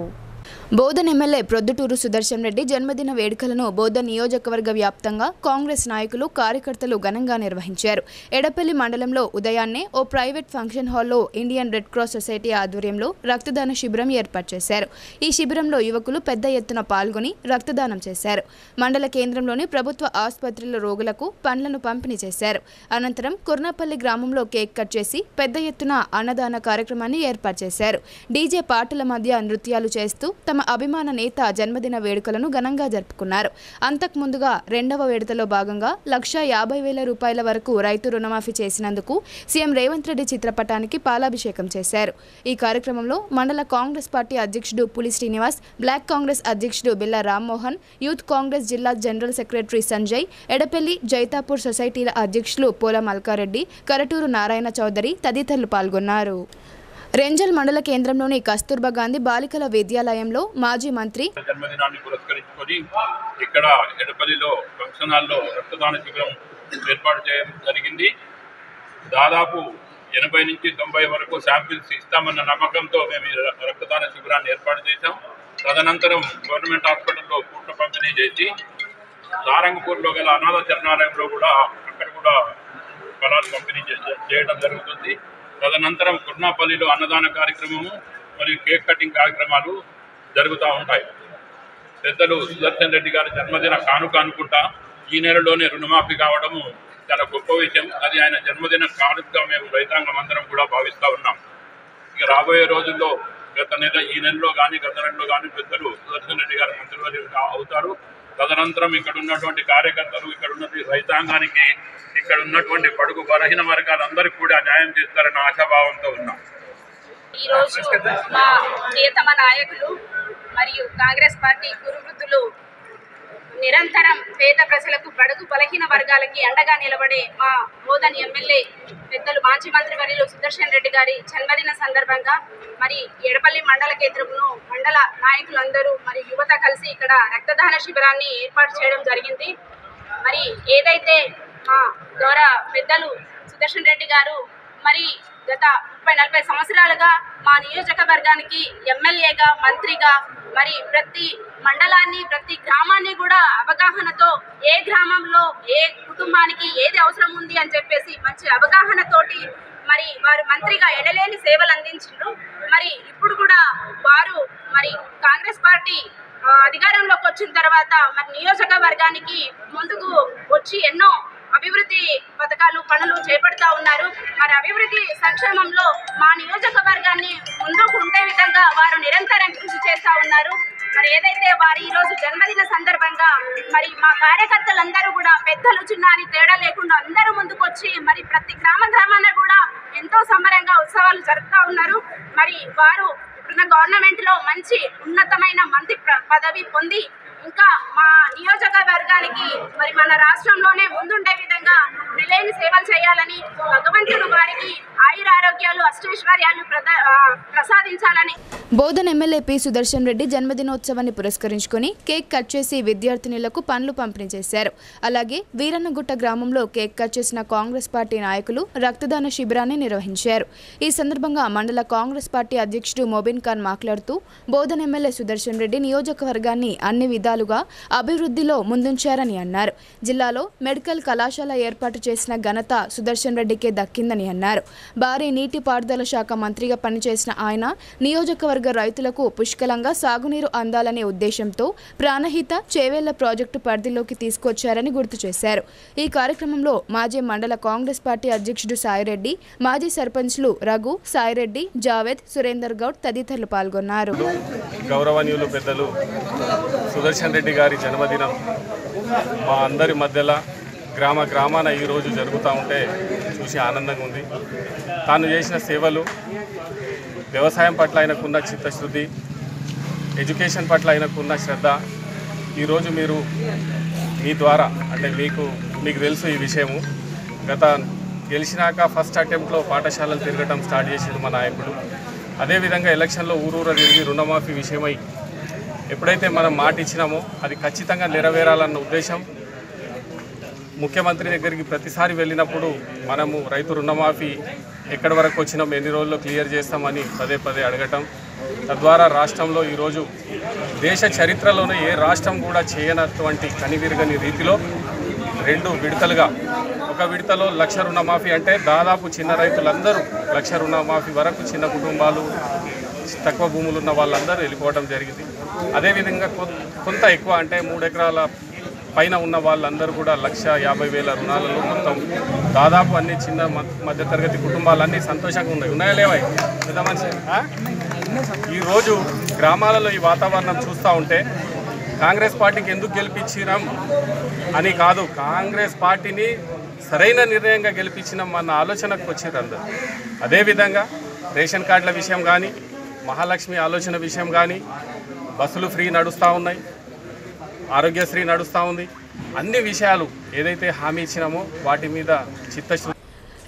బోధన్ ఎమ్మెల్యే ప్రొద్దుటూరు సుదర్శన్ రెడ్డి జన్మదిన వేడుకలను బోధన్ నియోజకవర్గ వ్యాప్తంగా కాంగ్రెస్ నాయకులు కార్యకర్తలు ఘనంగా నిర్వహించారు. ఎడపల్లి మండలంలో ఉదయాన్నే ఓ ప్రైవేట్ ఫంక్షన్ హాల్లో ఇండియన్ రెడ్ క్రాస్ సొసైటీ ఆధ్వర్యంలో రక్తదాన శిబిరం ఏర్పాటు చేశారు. ఈ శిబిరంలో యువకులు పెద్ద ఎత్తున పాల్గొని రక్తదానం చేశారు. మండల కేంద్రంలోని ప్రభుత్వ ఆసుపత్రుల రోగులకు పండ్లను పంపిణీ చేశారు. అనంతరం కుర్నాపల్లి గ్రామంలో కేక్ కట్ చేసి పెద్ద ఎత్తున అన్నదాన కార్యక్రమాన్ని ఏర్పాటు చేశారు. డీజే పాటల మధ్య నృత్యాలు చేస్తూ తమ అభిమాన నేత జన్మదిన వేడుకలను ఘనంగా జరుపుకున్నారు. అంతకు ముందుగా రెండవ విడతలో భాగంగా 1,50,000 రూపాయల వరకు రైతు రుణమాఫీ చేసినందుకు సీఎం రేవంత్ రెడ్డి చిత్రపటానికి పాలాభిషేకం చేశారు. ఈ కార్యక్రమంలో మండల కాంగ్రెస్ పార్టీ అధ్యక్షుడు పులి శ్రీనివాస్, బ్లాక్ కాంగ్రెస్ అధ్యక్షుడు బిల్లా రామ్మోహన్, యూత్ కాంగ్రెస్ జిల్లా జనరల్ సెక్రటరీ సంజయ్, ఎడపల్లి జైతాపూర్ సొసైటీల అధ్యక్షులు పోల మల్కారెడ్డి, కరటూరు నారాయణ చౌదరి తదితరులు పాల్గొన్నారు. రెంజల్ మండల కేంద్రంలోని కస్తూర్బా గాంధీ బాలికల విద్యాలయంలో మాజీ మంత్రి జన్మదినాన్ని పురస్కరించుకొని ఇక్కడ ఎడపల్లిలో ఫంక్షన్ హాల్లో రక్తదాన శిబిరం ఏర్పాటు చేయడం జరిగింది. దాదాపు 80 నుంచి 90 వరకు శాంపిల్స్ ఇస్తామన్న నమ్మకంతో మేము ఈ రక్తదాన శిబిరాన్ని ఏర్పాటు చేశాం. తదనంతరం గవర్నమెంట్ హాస్పిటల్లో పూట పంపిణీ చేసి నారంగపూర్లో గల అనాథ శరణాలయంలో కూడా అక్కడ కూడా ఫలాలు పంపిణీ చేయడం జరుగుతుంది. తదనంతరం కుర్నాపల్లిలో అన్నదాన కార్యక్రమము మరియు కేక్ కటింగ్ కార్యక్రమాలు జరుగుతూ ఉంటాయి. పెద్దలు సుదర్శన్ రెడ్డి గారి జన్మదిన కానుక అనుకుంటా ఈ నెలలోనే రుణమాఫీ కావడము చాలా గొప్ప విషయం. అది ఆయన జన్మదిన కానుకగా మేము రైతాంగం అందరం కూడా భావిస్తూ ఉన్నాం. ఇక రాబోయే రోజుల్లో ఈ నెలలో కానీ గత నెలలో కానీ పెద్దలు సుదర్శన్ రెడ్డి గారు మంత్రివర్యులు అవుతారు. తదనంతరం ఇక్కడ ఉన్నటువంటి కార్యకర్తలు, ఇక్కడ ఉన్నటువంటి రైతాంగానికి, ఇక్కడ ఉన్నటువంటి బడుగు బలహీన వర్గాలందరికీ కూడా న్యాయం చేస్తారన్న ఆశాభావంతో ఉన్నాం. ఈరోజు మా ప్రియతమ నాయకులు మరియు కాంగ్రెస్ పార్టీ గురువృద్ధులు నిరంతరం పేద ప్రజలకు, బడుగు బలహీన వర్గాలకి అండగా నిలబడే మా బోధన్ ఎమ్మెల్యే పెద్దలు మాజీ మంత్రి వర్యులు సుదర్శన్ రెడ్డి గారి జన్మదిన సందర్భంగా మరి ఎడపల్లి మండల కేంద్రంలో మండల నాయకులందరూ మరి యువత కలిసి ఇక్కడ రక్తదాన శిబిరాన్ని ఏర్పాటు చేయడం జరిగింది. మరి ఏదైతే మా గౌరవ పెద్దలు సుదర్శన్ రెడ్డి గారు మరి గత 30-40 సంవత్సరాలుగా మా నియోజకవర్గానికి ఎమ్మెల్యేగా, మంత్రిగా మరి ప్రతి మండలాన్ని, ప్రతి గ్రామాన్ని కూడా అవగాహనతో ఏ గ్రామంలో ఏ కుటుంబానికి ఏది అవసరం ఉంది అని చెప్పేసి మంచి అవగాహనతోటి మరి వారు మంత్రిగా ఎడలేని సేవలు అందించారు. మరి ఇప్పుడు కూడా వారు మరి కాంగ్రెస్ పార్టీ అధికారంలోకి వచ్చిన తర్వాత మరి నియోజకవర్గానికి ముందుకు వచ్చి ఎన్నో అభివృద్ధి పథకాలు, పనులు చేపడతా ఉన్నారు. మరి అభివృద్ధి సంక్షేమంలో మా నియోజకవర్గాన్ని ముందుకు ఉండే విధంగా వారు నిరంతరం కృషి చేస్తూ ఉన్నారు. మరి ఏదైతే వారి ఈరోజు జన్మదిన సందర్భంగా మరి మా కార్యకర్తలందరూ కూడా పెద్దలు చిన్న అని తేడా లేకుండా అందరూ ముందుకొచ్చి మరి ప్రతి గ్రామాన కూడా ఎంతో సంబరంగా ఉత్సవాలు జరుపుతూ ఉన్నారు. మరి వారు ఇప్పుడున్న గవర్నమెంట్లో మంచి ఉన్నతమైన మంత్రి పదవి పొంది ఇంకా మా నియోజకవర్గానికి మరి మన రాష్ట్రంలోనే ముందుండే విధంగా నిలయని సేవలు చేయాలని భగవంతుడు వారికి ఆయురారోగ్యాలు, అష్టైశ్వర్యాలు ప్రసాదించాలని. బోధన్ ఎమ్మెల్యే పి సుదర్శన్ రెడ్డి జన్మదినోత్సవాన్ని పురస్కరించుకొని కేక్ కట్ చేసి విద్యార్థినులకు పండ్లు పంపిణీ చేశారు. అలాగే వీరన్నగుట్ట గ్రామంలో కేక్ కట్ చేసిన కాంగ్రెస్ పార్టీ నాయకులు రక్తదాన శిబిరాన్ని నిర్వహించారు. ఈ సందర్భంగా మండల కాంగ్రెస్ పార్టీ అధ్యక్షుడు మొబిన్ ఖాన్ మాట్లాడుతూ బోధన్ ఎమ్మెల్యే సుదర్శన్ రెడ్డి నియోజకవర్గాన్ని అన్ని విధాలుగా అభివృద్ధిలో ముందుంచారని అన్నారు. జిల్లాలో మెడికల్ కళాశాల ఏర్పాటు చేసిన ఘనత సుదర్శన్ రెడ్డికే దక్కిందని అన్నారు. భారీ నీటిపారుదల శాఖ మంత్రిగా పనిచేసిన ఆయన నియోజకవర్గ రైతులకు పుష్కలంగా సాగునీరు అందాలనే ఉద్దేశంతో ప్రాణహిత చేవేళ్ల ప్రాజెక్టు పరిధిలోకి తీసుకొచ్చారని గుర్తు చేశారు. ఈ కార్యక్రమంలో మాజీ మండల కాంగ్రెస్ పార్టీ అధ్యక్షుడు సాయిరెడ్డి, మాజీ సర్పంచ్లు రఘు, సాయిరెడ్డి, జావేద్, సురేందర్ గౌడ్ తదితరులు పాల్గొన్నారు. గౌరవనీయులు పెద్దలు సుదర్శన్ రెడ్డి గారి జన్మదినం మా అందరి మధ్యలో గ్రామాన ఈరోజు జరుగుతూ ఉంటే చూసి ఆనందంగా ఉంది. తాను చేసిన సేవలు, వ్యవసాయం పట్ల ఆయనకున్న చిత్తశుద్ధి, ఎడ్యుకేషన్ పట్ల ఆయనకున్న శ్రద్ధ ఈరోజు మీరు మీ ద్వారా అంటే మీకు తెలుసు ఈ విషయము. గెలిచినాక ఫస్ట్ అటెంప్ట్లో పాఠశాలలు తిరగటం స్టార్ట్ చేసిండు మా నాయకుడు. అదేవిధంగా ఎలక్షన్లో ఊరూర తిరిగి రుణమాఫీ విషయమై ఎప్పుడైతే మనం మాట ఇచ్చినామో అది ఖచ్చితంగా నెరవేరాలన్న ఉద్దేశం. ముఖ్యమంత్రి దగ్గరికి ప్రతిసారి వెళ్ళినప్పుడు మనము రైతు రుణమాఫీ ఎక్కడి వరకు వచ్చినాం, ఎన్ని రోజుల్లో క్లియర్ చేస్తామని పదే అడగటం. తద్వారా రాష్ట్రంలో ఈరోజు దేశ చరిత్రలోనే ఏ రాష్ట్రం కూడా చేయనటువంటి కనివిరగని రీతిలో 2 విడతలుగా, ఒక విడతలో 1,00,000 రుణమాఫీ అంటే దాదాపు చిన్న రైతులందరూ 1,00,000 రుణమాఫీ వరకు, చిన్న కుటుంబాలు, తక్కువ భూములు ఉన్న వాళ్ళందరూ వెళ్ళిపోవడం జరిగింది. అదేవిధంగా కొంత ఎక్కువ అంటే 3 ఎకరాల పైన ఉన్న వాళ్ళందరూ కూడా 1,50,000 రుణాలలో మొత్తం దాదాపు అన్ని చిన్న మధ్యతరగతి కుటుంబాలన్నీ సంతోషంగా ఉన్నాయా లేవా పెద్ద మనిషి? ఈరోజు గ్రామాలలో ఈ వాతావరణం చూస్తూ ఉంటే కాంగ్రెస్ పార్టీకి ఎందుకు గెలిపించినాం అని కాదు, కాంగ్రెస్ పార్టీని సరైన నిర్ణయంగా గెలిపించినాం అన్న ఆలోచనకు వచ్చారు అందరూ. అదేవిధంగా రేషన్ కార్డుల విషయం కానీ, మహాలక్ష్మి ఆలోచన విషయం కానీ, బస్సులు ఫ్రీ నడుస్తూ ఉన్నాయి, ఆరోగ్యశ్రీ నడుస్తూ ఉంది. అన్ని విషయాలు ఏదైతే హామీ ఇచ్చినామో వాటి మీద చిత్తశుద్ధి.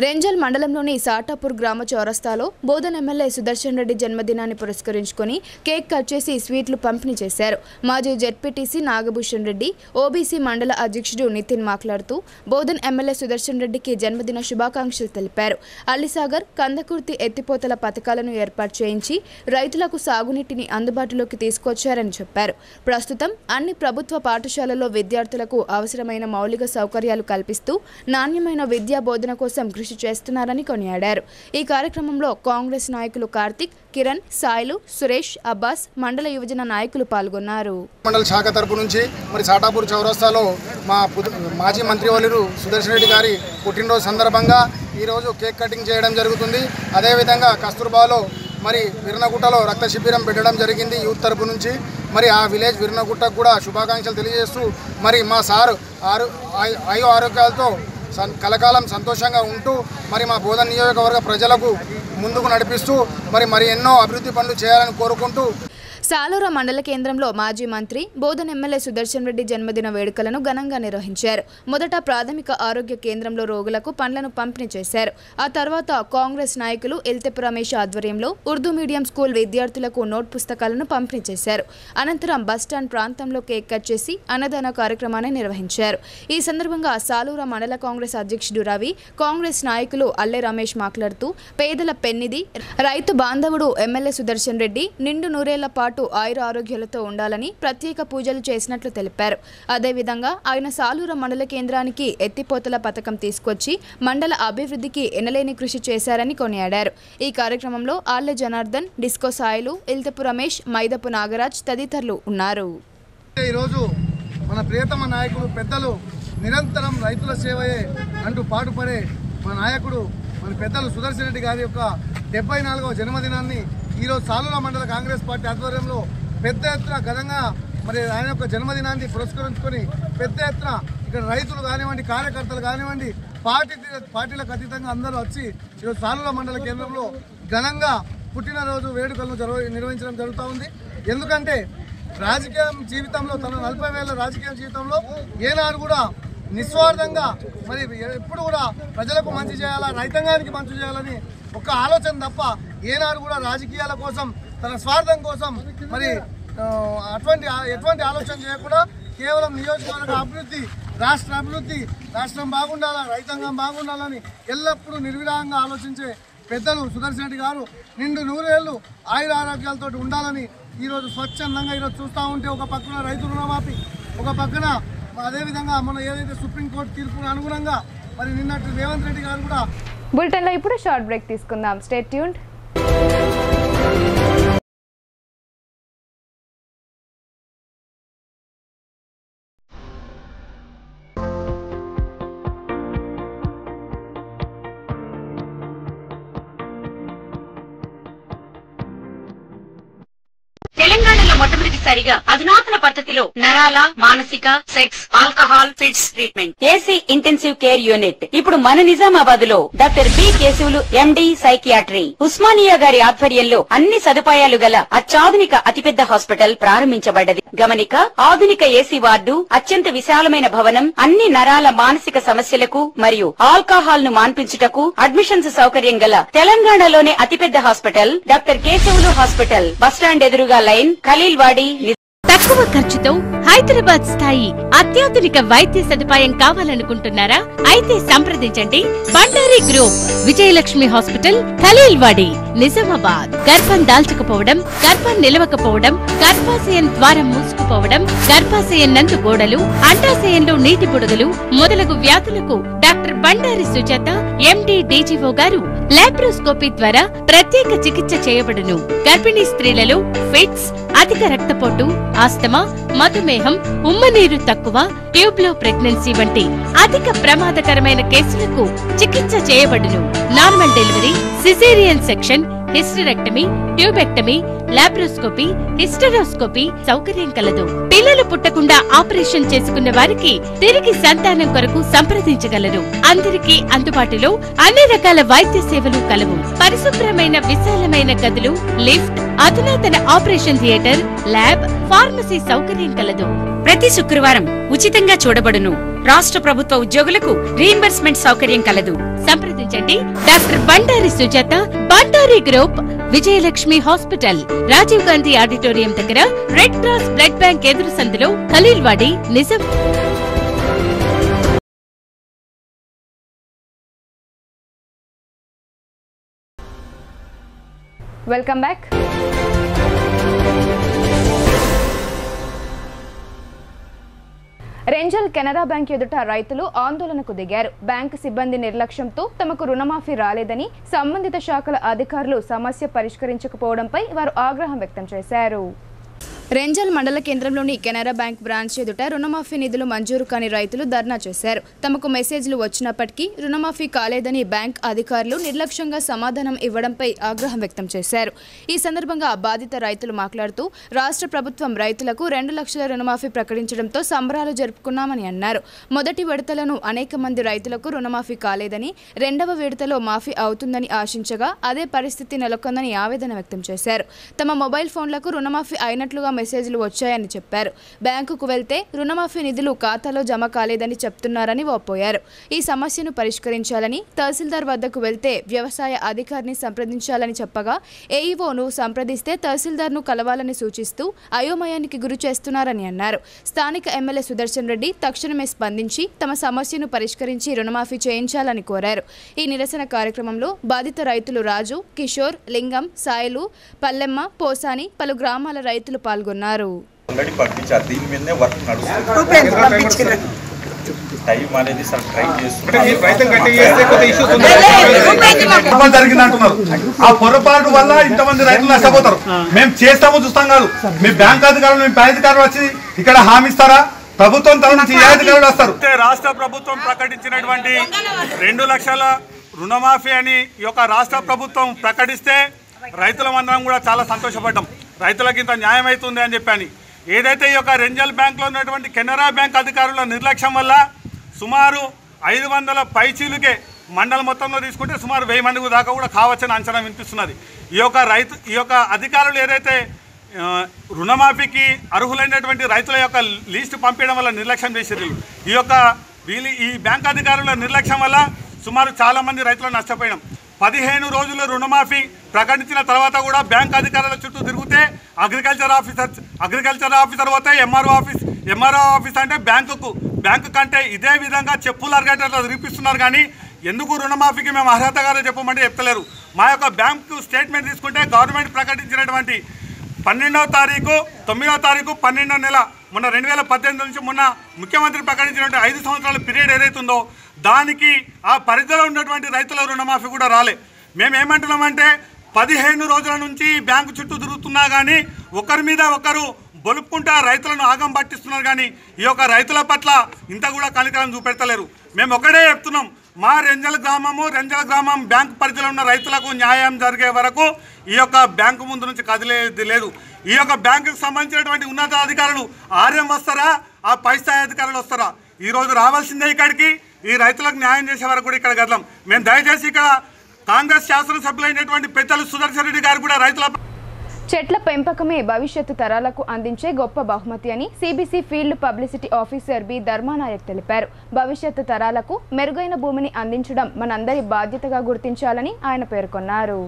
రెంజల్ మండలంలోని సాటాపూర్ గ్రామ చౌరస్తాలో బోధన్ ఎమ్మెల్యే సుదర్శన్ రెడ్డి జన్మదినాన్ని పురస్కరించుకొని కేక్ కట్ చేసి స్వీట్లు పంపిణీ చేశారు. మాజీ జెడ్పీటీసీ నాగభూషణ్ రెడ్డి, ఓబీసీ మండల అధ్యక్షుడు నితిన్ మాట్లాడుతూ బోధన్ ఎమ్మెల్యే సుదర్శన్ రెడ్డికి జన్మదిన శుభాకాంక్షలు తెలిపారు. అల్లిసాగర్, కందకుర్తి ఎత్తిపోతల పథకాలను ఏర్పాటు చేయించి రైతులకు సాగునీటిని అందుబాటులోకి తీసుకొచ్చారని చెప్పారు. ప్రస్తుతం అన్ని ప్రభుత్వ పాఠశాలల్లో విద్యార్థులకు అవసరమైన మౌలిక సౌకర్యాలు కల్పిస్తూ నాణ్యమైన విద్యా బోధన కోసం కృషి చేస్తున్నారని కొనియాడారు. ఈ కార్యక్రమంలో కాంగ్రెస్ నాయకులు కార్తిక్, కిరణ్, సాయిలు, సురేష్, అబ్బాస్, మండల యువజన నాయకులు పాల్గొన్నారు. మండల శాఖ తరపు నుంచి మరి సాటాపూర్ చౌరస్తాలో మా మాజీ మంత్రివర్యులు సుదర్శన్ రెడ్డి గారి పుట్టినరోజు సందర్భంగా ఈరోజు కేక్ కటింగ్ చేయడం జరుగుతుంది. అదేవిధంగా కస్తూర్బాలో మరి విర్నగుట్టలో రక్త శిబిరం పెట్టడం జరిగింది యూత్ తరపు నుంచి. మరి ఆ విలేజ్ విర్నగుట్టకు కూడా శుభాకాంక్షలు తెలియజేస్తూ మరి మా సారు ఆయు ఆరోగ్యాలతో కలకాలం సంతోషంగా ఉంటూ మరి మా బోధన్ నియోజకవర్గ ప్రజలకు ముందుకు నడిపిస్తూ మరి ఎన్నో అభివృద్ధి పనులు చేయాలని కోరుకుంటూ సాలూర మండల కేంద్రంలో మాజీ మంత్రి బోధన్ ఎమ్మెల్యే సుదర్శన్ రెడ్డి జన్మదిన వేడుకలను ఘనంగా నిర్వహించారు. మొదట ప్రాథమిక ఆరోగ్య కేంద్రంలో రోగులకు పండ్లను పంపిణీ చేశారు. ఆ తర్వాత కాంగ్రెస్ నాయకులు ఎల్తెపు రమేష్ ఆధ్వర్యంలో ఉర్దూ మీడియం స్కూల్ విద్యార్థులకు నోట్ పుస్తకాలను పంపిణీ చేశారు. అనంతరం బస్టాండ్ ప్రాంతంలో కేక్ కట్ చేసి అన్నదాన కార్యక్రమాన్ని నిర్వహించారు. ఈ సందర్భంగా సాలూర మండల కాంగ్రెస్ అధ్యక్షుడు రవి, కాంగ్రెస్ నాయకులు అల్లె రమేష్ మాట్లాడుతూ పేదల పెన్నిది, రైతు బాంధవుడు ఎమ్మెల్యే సుదర్శన్ రెడ్డి నిండు నూరేళ్ల పాటు ఆయుర ఆరోగ్యాలతో ఉండాలని ప్రత్యేక పూజలు చేసినట్లు తెలిపారు. అదేవిధంగా ఆయన సాలూర మండల కేంద్రానికి ఎత్తిపోతల పథకం తీసుకొచ్చి మండల అభివృద్ధికి ఎనలేని కృషి చేశారని కొనియాడారు. ఈ కార్యక్రమంలో ఆళ్లె జనార్దన్, డిస్కో సాయిలు, ఇల్తెపు రమేష్, మైదపు నాగరాజ్ తదితరులు ఉన్నారు. ఈరోజు మన ప్రియతమ నాయకులు పెద్దలు నిరంతరం రైతుల సేవయే అంటూ పాటుపడే మా నాయకుడు మన పెద్దలు సుదర్శన్ రెడ్డి గారి యొక్క 74వ జన్మదినాన్ని ఈరోజు సాలూర మండల కాంగ్రెస్ పార్టీ ఆధ్వర్యంలో పెద్ద ఎత్తున ఘనంగా మరి ఆయన యొక్క జన్మదినాన్ని పురస్కరించుకొని పెద్ద ఎత్తున ఇక్కడ రైతులు కానివ్వండి, కార్యకర్తలు కానివ్వండి, పార్టీలకు అతీతంగా అందరూ వచ్చి ఈరోజు సాలూర మండల కేంద్రంలో ఘనంగా పుట్టినరోజు వేడుకలను నిర్వహించడం జరుగుతూ ఉంది. ఎందుకంటే రాజకీయ జీవితంలో తన 40 ఏళ్ల రాజకీయ జీవితంలో ఏనాడు కూడా నిస్వార్థంగా మరి ఎప్పుడు కూడా ప్రజలకు మంచి చేయాలా, రైతాంగానికి మంచి చేయాలని ఒక ఆలోచన తప్ప ఏనాడు కూడా రాజకీయాల కోసం, తన స్వార్థం కోసం మరి ఎటువంటి ఆలోచన చేయకుండా కేవలం నియోజకవర్గ అభివృద్ధి, రాష్ట్ర అభివృద్ధి, రాష్ట్రం బాగుండాలా, రైతాంగం బాగుండాలని ఎల్లప్పుడూ నిర్విరామంగా ఆలోచించే పెద్దలు సుదర్శన్ రెడ్డి గారు నిండు 100 ఏళ్ళు ఆయుర ఆరోగ్యాలతో ఉండాలని ఈరోజు స్వచ్ఛందంగా ఈరోజు చూస్తూ ఉంటే ఒక పక్కన రైతు రుణమాఫీ, ఒక పక్కన అదేవిధంగా మన ఏదైతే సుప్రీంకోర్టు తీర్పును అనుగుణంగా మరి నిన్నటి రేవంత్ రెడ్డి గారు కూడా. బులెటిన్లో ఇప్పుడు షార్ట్ బ్రేక్ తీసుకుందాం. Stay tuned. తెలంగాణలో మొట్టమొదటిసారిగా అధునాతన పద్ధతిలో నరాల, మానసిక, sex, alcohol, fits treatment, AC intensive care unit ఇప్పుడు మన నిజామాబాద్ లో doctor B Keshavulu MD psychiatry, Osmania గారి ఆధ్వర్యంలో అన్ని సదుపాయాలు గల అత్యాధునిక అతిపెద్ద హాస్పిటల్ ప్రారంభించబడ్డది. గమనిక, ఆధునిక ఏసీ వార్డు, అత్యంత విశాలమైన భవనం, అన్ని నరాల మానసిక సమస్యలకు మరియు ఆల్కహాల్ ను మాన్పించుటకు అడ్మిషన్స్ సౌకర్యం గల తెలంగాణలోనే అతిపెద్ద hospital doctor Keshavulu hospital, bus stand ఎదురుగా లైన్, ఖలీల్వాడి. తక్కువ ఖర్చుతో హైదరాబాద్ స్థాయి అత్యాధునిక వైద్య సదుపాయం కావాలనుకుంటున్నారా? అయితే సంప్రదించండి బండారి గ్రూప్, విజయలక్ష్మి హాస్పిటల్, ఖలీల్వాడి. నిజామాబాద్. గర్భం దాల్చకపోవడం, గర్భం నిలవకపోవడం, గర్భాశయం ద్వారం మూసుకుపోవడం, గర్భాశయం నందు గోడలు, అండాశయంలో నీటి బుడగలు మొదలగు వ్యాధులకు డాక్టర్ బండారి సుజాత ఎండి డీజీఓ గారు లాప్రోస్కోపీ ద్వారా ప్రత్యేక చికిత్స చేయబడును. గర్భిణీ స్త్రీలలో ఫిట్స్, అధిక రక్తపోటు, ఆస్తమా, మధుమేహం, ఉమ్మనీరు తక్కువ, ట్యూబ్లో ప్రెగ్నెన్సీ వంటి అధిక ప్రమాదకరమైన కేసులకు చికిత్స చేయబడును. Normal delivery, caesarean section, hysterectomy, tubectomy, laparoscopy, hysteroscopy సౌకర్యం కలదు. పిల్లలు పుట్టకుండా ఆపరేషన్ చేసుకున్న వారికి తిరిగి సంతానం కొరకు సంప్రదించగలరు. అందరికీ అందుబాటులో అన్ని రకాల వైద్య సేవలు కలవు. పరిశుభ్రమైన విశాలమైన గదులు, లిఫ్ట్, అధునాతన ఆపరేషన్ థియేటర్, ల్యాబ్, ఫార్మసీ సౌకర్యం కలదు. ప్రతి శుక్రవారం ఉచితంగా చూడబడును. రాష్ట్ర ప్రభుత్వ ఉద్యోగులకు రీయింబర్స్మెంట్ సౌకర్యం కలదు. సంప్రదించండి doctor Bandari Sujatha, Bandari group, Vijayalakshmi hospital, Rajiv Gandhi auditorium దగ్గర, రెడ్ క్రాస్ బ్లడ్ బ్యాంక్ ఎదురు సందులో, Khaleelwadi, Nizam. Welcome back. Renjal Canara bank ఎదుట రైతులు ఆందోళనకు దిగారు. బ్యాంకు సిబ్బంది నిర్లక్ష్యంతో తమకు రుణమాఫీ రాలేదని, సంబంధిత శాఖల అధికారులు సమస్య పరిష్కరించకపోవడంపై వారు ఆగ్రహం వ్యక్తం చేశారు. రెంజల్ మండల కేంద్రంలోని కెనరా బ్యాంక్ బ్రాంచ్ ఎదుట రుణమాఫీ నిధులు మంజూరు కాని రైతులు ధర్నా చేశారు. తమకు మెసేజ్లు వచ్చినప్పటికీ రుణమాఫీ కాలేదని బ్యాంక్ అధికారులు నిర్లక్ష్యంగా సమాధానం ఇవ్వడంపై ఆగ్రహం వ్యక్తం చేశారు. ఈ సందర్భంగా బాధిత రైతులు మాట్లాడుతూ రాష్ట్ర ప్రభుత్వం రైతులకు 2 లక్షల రుణమాఫీ ప్రకటించడంతో సంబరాలు జరుపుకున్నామని అన్నారు. మొదటి విడతలను అనేక మంది రైతులకు రుణమాఫీ కాలేదని, 2వ విడతలో మాఫీ అవుతుందని ఆశించగా అదే పరిస్థితి నెలకొందని ఆవేదన వ్యక్తం చేశారు. తమ మొబైల్ ఫోన్లకు రుణమాఫీ అయినట్లుగా మెసేజ్లు వచ్చాయని చెప్పారు. బ్యాంకుకు వెళ్తే రుణమాఫీ నిధులు ఖాతాలో జమ కాలేదని చెప్తున్నారని వాపోయారు. ఈ సమస్యను పరిష్కరించాలని, తహసీల్దార్ వద్దకు వెళ్తే వ్యవసాయ అధికారిని సంప్రదించాలని చెప్పగా ఏఈఓను సంప్రదిస్తే తహసీల్దార్ను కలవాలని సూచిస్తూ అయోమయానికి గురి చేస్తున్నారని అన్నారు. స్థానిక ఎమ్మెల్యే సుదర్శన్ రెడ్డి తక్షణమే స్పందించి తమ సమస్యను పరిష్కరించి రుణమాఫీ చేయించాలని కోరారు. ఈ నిరసన కార్యక్రమంలో బాధిత రైతులు రాజు, కిషోర్, లింగం, సాయిలు, పల్లెమ్మ, పోసాని, పలు గ్రామాల రైతులు పాల్గొన్నారు. పంపించారు. దీని మీదనే వర్క్ నడుస్తుంది. టైం అనేది సార్ ట్రై జరిగింది అంటున్నారు. ఆ పొరపాటు వల్ల ఇంతమంది రైతులు నష్టపోతారు. మేము చేస్తామో చూస్తాం కాదు. మీ బ్యాంక్ అధికారులు, మీ పై అధికారులు వచ్చి ఇక్కడ హామీ ఇస్తారా? ప్రభుత్వం తరఫు నుంచి ఏ అధికారులు వస్తారు? రాష్ట్ర ప్రభుత్వం ప్రకటించినటువంటి 2 లక్షల రుణమాఫీ అని ఈ యొక్క రాష్ట్ర ప్రభుత్వం ప్రకటిస్తే రైతులమందరం కూడా చాలా సంతోషపడ్డాం. రైతులకు ఇంత న్యాయం అవుతుంది అని చెప్పని. ఏదైతే ఈ యొక్క రెంజల్ బ్యాంక్లో ఉన్నటువంటి కెనరా బ్యాంక్ అధికారుల నిర్లక్ష్యం వల్ల సుమారు 500 పైచీలుకే మండలం మొత్తంలో తీసుకుంటే సుమారు 1000 మందికి దాకా కూడా కావచ్చని అంచనా వినిపిస్తున్నది. ఈ యొక్క అధికారులు ఏదైతే రుణమాఫీకి అర్హులైనటువంటి రైతుల యొక్క లిస్టు పంపించడం వల్ల నిర్లక్ష్యం చేసేది. ఈ బ్యాంక్ అధికారుల నిర్లక్ష్యం వల్ల సుమారు చాలామంది రైతులు నష్టపోయినాం. 15 రోజుల రుణమాఫీ ప్రకటించిన తర్వాత కూడా బ్యాంక్ అధికారుల చుట్టూ తిరిగితే అగ్రికల్చర్ ఆఫీసర్ పోతే ఎంఆర్ఓ ఆఫీస్ అంటే బ్యాంకు కంటే ఇదే విధంగా చెప్పులు అరగేటట్లు తిరిపిస్తున్నారు. కానీ ఎందుకు రుణమాఫీకి మేము అర్హతగా చెప్పమంటే చెప్తలేరు. మా యొక్క బ్యాంకు స్టేట్మెంట్ తీసుకుంటే గవర్నమెంట్ ప్రకటించినటువంటి 12వ తారీఖు 9వ తారీఖు 12వ నెల మొన్న 2018 నుంచి మొన్న ముఖ్యమంత్రి ప్రకటించినటువంటి 5 సంవత్సరాల పీరియడ్ ఏదైతుందో దానికి ఆ పరిధిలో ఉన్నటువంటి రైతుల రుణమాఫీ కూడా రాలే. మేమేమంటున్నామంటే 15 రోజుల నుంచి బ్యాంకు చుట్టూ తిరుగుతున్నా కానీ ఒకరి మీద ఒకరు బొలుపుకుంటా రైతులను ఆగం పట్టిస్తున్నారు. కానీ ఈ యొక్క రైతుల పట్ల ఇంత కూడా కనికరం చూపెడతలేరు. మేము ఒకటే చెప్తున్నాం, మా రెంజల్ గ్రామం బ్యాంకు పరిధిలో ఉన్న రైతులకు న్యాయం జరిగే వరకు ఈ యొక్క బ్యాంకు ముందు నుంచి కదిలేది లేదు. ఈ యొక్క బ్యాంకుకు సంబంధించినటువంటి ఉన్నతాధికారులు ఆర్ఎం వస్తారా, ఆ పై స్థాయి అధికారులు వస్తారా? ఈరోజు రావాల్సిందే ఇక్కడికి. ఈ రైతులకు న్యాయం చేసే వరకు కూడా ఇక్కడ గదలం. మేము దయచేసి ఇక్కడ కాంగ్రెస్ శాసనసభ్యులైనటువంటి పెద్దలు సుదర్శన్ రెడ్డి గారు కూడా రైతుల చెట్ల పెంపకమే భవిష్యత్తు తరాలకు అందించే గొప్ప బహుమతి అని CBC field publicity officer B Dharmanayak తెలిపారు. భవిష్యత్తు తరాలకు మెరుగైన భూమిని అందించడం మనందరి బాధ్యతగా గుర్తించాలని ఆయన పేర్కొన్నారు.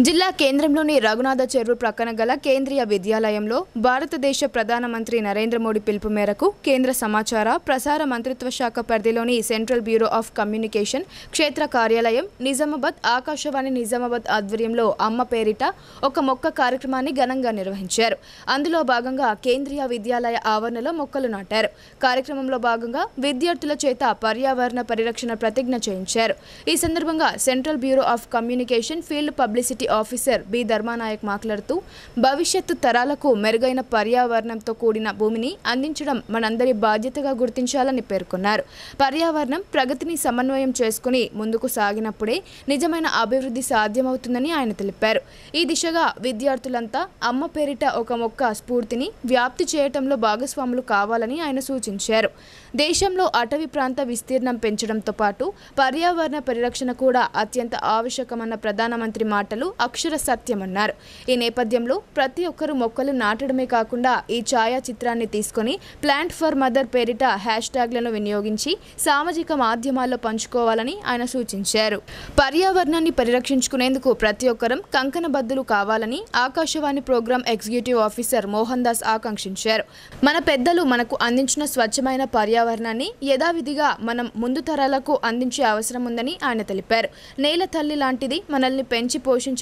జిల్లా కేంద్రంలోని రఘునాథ చెరువు ప్రక్కన గల కేంద్రీయ విద్యాలయంలో భారతదేశ ప్రధానమంత్రి నరేంద్ర మోడీ పిలుపు మేరకు కేంద్ర సమాచార ప్రసార మంత్రిత్వ శాఖ పరిధిలోని సెంట్రల్ బ్యూరో ఆఫ్ కమ్యూనికేషన్ క్షేత్ర కార్యాలయం నిజామాబాద్ ఆకాశవాణి నిజామాబాద్ ఆధ్వర్యంలో అమ్మ పేరిట ఒక మొక్క కార్యక్రమాన్ని ఘనంగా నిర్వహించారు. అందులో భాగంగా కేంద్రీయ విద్యాలయ ఆవరణలో మొక్కలు నాటారు. కార్యక్రమంలో భాగంగా విద్యార్థుల చేత పర్యావరణ పరిరక్షణ ప్రతిజ్ఞ చేయించారు. ఈ సందర్భంగా central bureau of communication field publicity officer B Dharmanayak మాట్లాడుతూ భవిష్యత్తు తరాలకు మెరుగైన పర్యావరణంతో కూడిన భూమిని అందించడం మనందరి బాధ్యతగా గుర్తించాలని పేర్కొన్నారు. పర్యావరణం ప్రగతిని సమన్వయం చేసుకుని ముందుకు సాగినప్పుడే నిజమైన అభివృద్ధి సాధ్యమవుతుందని ఆయన తెలిపారు. ఈ దిశగా విద్యార్థులంతా అమ్మ పేరిట ఒక మొక్క స్ఫూర్తిని వ్యాప్తి చేయటంలో భాగస్వాములు కావాలని ఆయన సూచించారు. దేశంలో అటవీ ప్రాంత విస్తీర్ణం పెంచడంతో పాటు పర్యావరణ పరిరక్షణ కూడా అత్యంత ఆవశ్యకమన్న ప్రధానమంత్రి మాటలు అక్షర సత్యమన్నారు. ఈ నేపథ్యంలో ప్రతి ఒక్కరూ మొక్కలు నాటడమే కాకుండా ఈ ఛాయాచిత్రాన్ని తీసుకొని ప్లాంట్ ఫర్ మదర్ పేరిట హ్యాష్ ట్యాగ్లను వినియోగించి సామాజిక మాధ్యమాల్లో పంచుకోవాలని ఆయన సూచించారు. పర్యావరణాన్ని పరిరక్షించుకునేందుకు ప్రతి ఒక్కరం కంకణబద్దులు కావాలని Akashvani program executive officer Mohan Das ఆకాంక్షించారు. మన పెద్దలు మనకు అందించిన స్వచ్ఛమైన పర్యావరణాన్ని యథావిధిగా మనం ముందు తరాలకు అందించే అవసరం ఉందని ఆయన తెలిపారు. నేల తల్లి లాంటిది మనల్ని పెంచి పోషించడానికి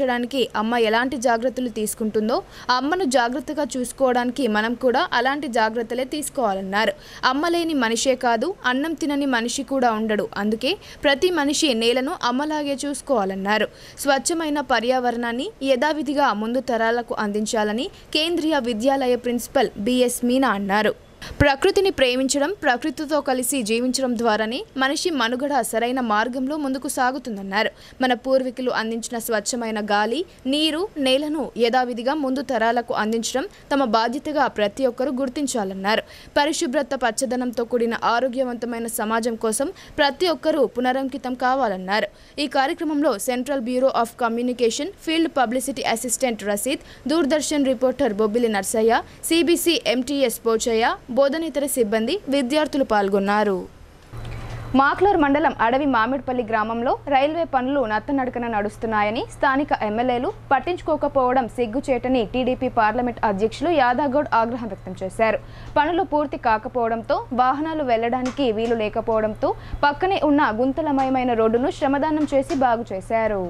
అమ్మ ఎలాంటి జాగ్రత్తలు తీసుకుంటుందో అమ్మను జాగ్రత్తగా చూసుకోవడానికి మనం కూడా అలాంటి జాగ్రత్తలే తీసుకోవాలన్నారు. అమ్మ లేని మనిషే కాదు, అన్నం తినని మనిషి కూడా ఉండడు. అందుకే ప్రతి మనిషి నేలను అమ్మలాగే చూసుకోవాలన్నారు. స్వచ్ఛమైన పర్యావరణాన్ని యథావిధిగా ముందు తరాలకు అందించాలని కేంద్రీయ విద్యాలయ ప్రిన్సిపల్ బిఎస్ మీనా అన్నారు. ప్రకృతిని ప్రేమించడం, ప్రకృతితో కలిసి జీవించడం ద్వారానే మనిషి మనుగడ సరైన మార్గంలో ముందుకు సాగుతుందన్నారు. మన పూర్వీకులు అందించిన స్వచ్ఛమైన గాలి, నీరు, నేలను యథావిధిగా ముందు తరాలకు అందించడం తమ బాధ్యతగా ప్రతి ఒక్కరూ గుర్తించాలన్నారు. పరిశుభ్రత, పచ్చదనంతో కూడిన ఆరోగ్యవంతమైన సమాజం కోసం ప్రతి ఒక్కరూ పునరంకితం కావాలన్నారు. ఈ కార్యక్రమంలో central bureau of communication field publicity assistant Rasheed, Doordarshan reporter Bobbili Narsaiah, CBC MTS Pochaiah, బోధనేతర సిబ్బంది, విద్యార్థులు పాల్గొన్నారు. మాక్లూర్ మండలం అడవి మామిడిపల్లి గ్రామంలో రైల్వే పనులు నత్తనడకన నడుస్తున్నాయని స్థానిక ఎమ్మెల్యేలు పట్టించుకోకపోవడం సిగ్గుచేటని టీడీపీ పార్లమెంట్ అధ్యక్షులు యాదాగౌడ్ ఆగ్రహం వ్యక్తం చేశారు. పనులు పూర్తి కాకపోవడంతో వాహనాలు వెళ్లడానికి వీలు లేకపోవడంతో పక్కనే ఉన్న గుంతలమయమైన రోడ్డును శ్రమదానం చేసి బాగు చేశారు.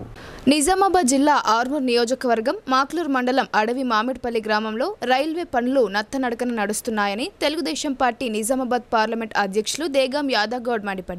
నిజామాబాద్ జిల్లా ఆర్మూర్ నియోజకవర్గం మాక్లూర్ మండలం అడవి మామిడిపల్లి గ్రామంలో రైల్వే పనులు నత్తనడకన నడుస్తున్నాయని తెలుగుదేశం పార్టీ నిజామాబాద్ పార్లమెంట్ అధ్యక్షులు దేగాం యాదాగౌడ్ మండిపడ్డారు.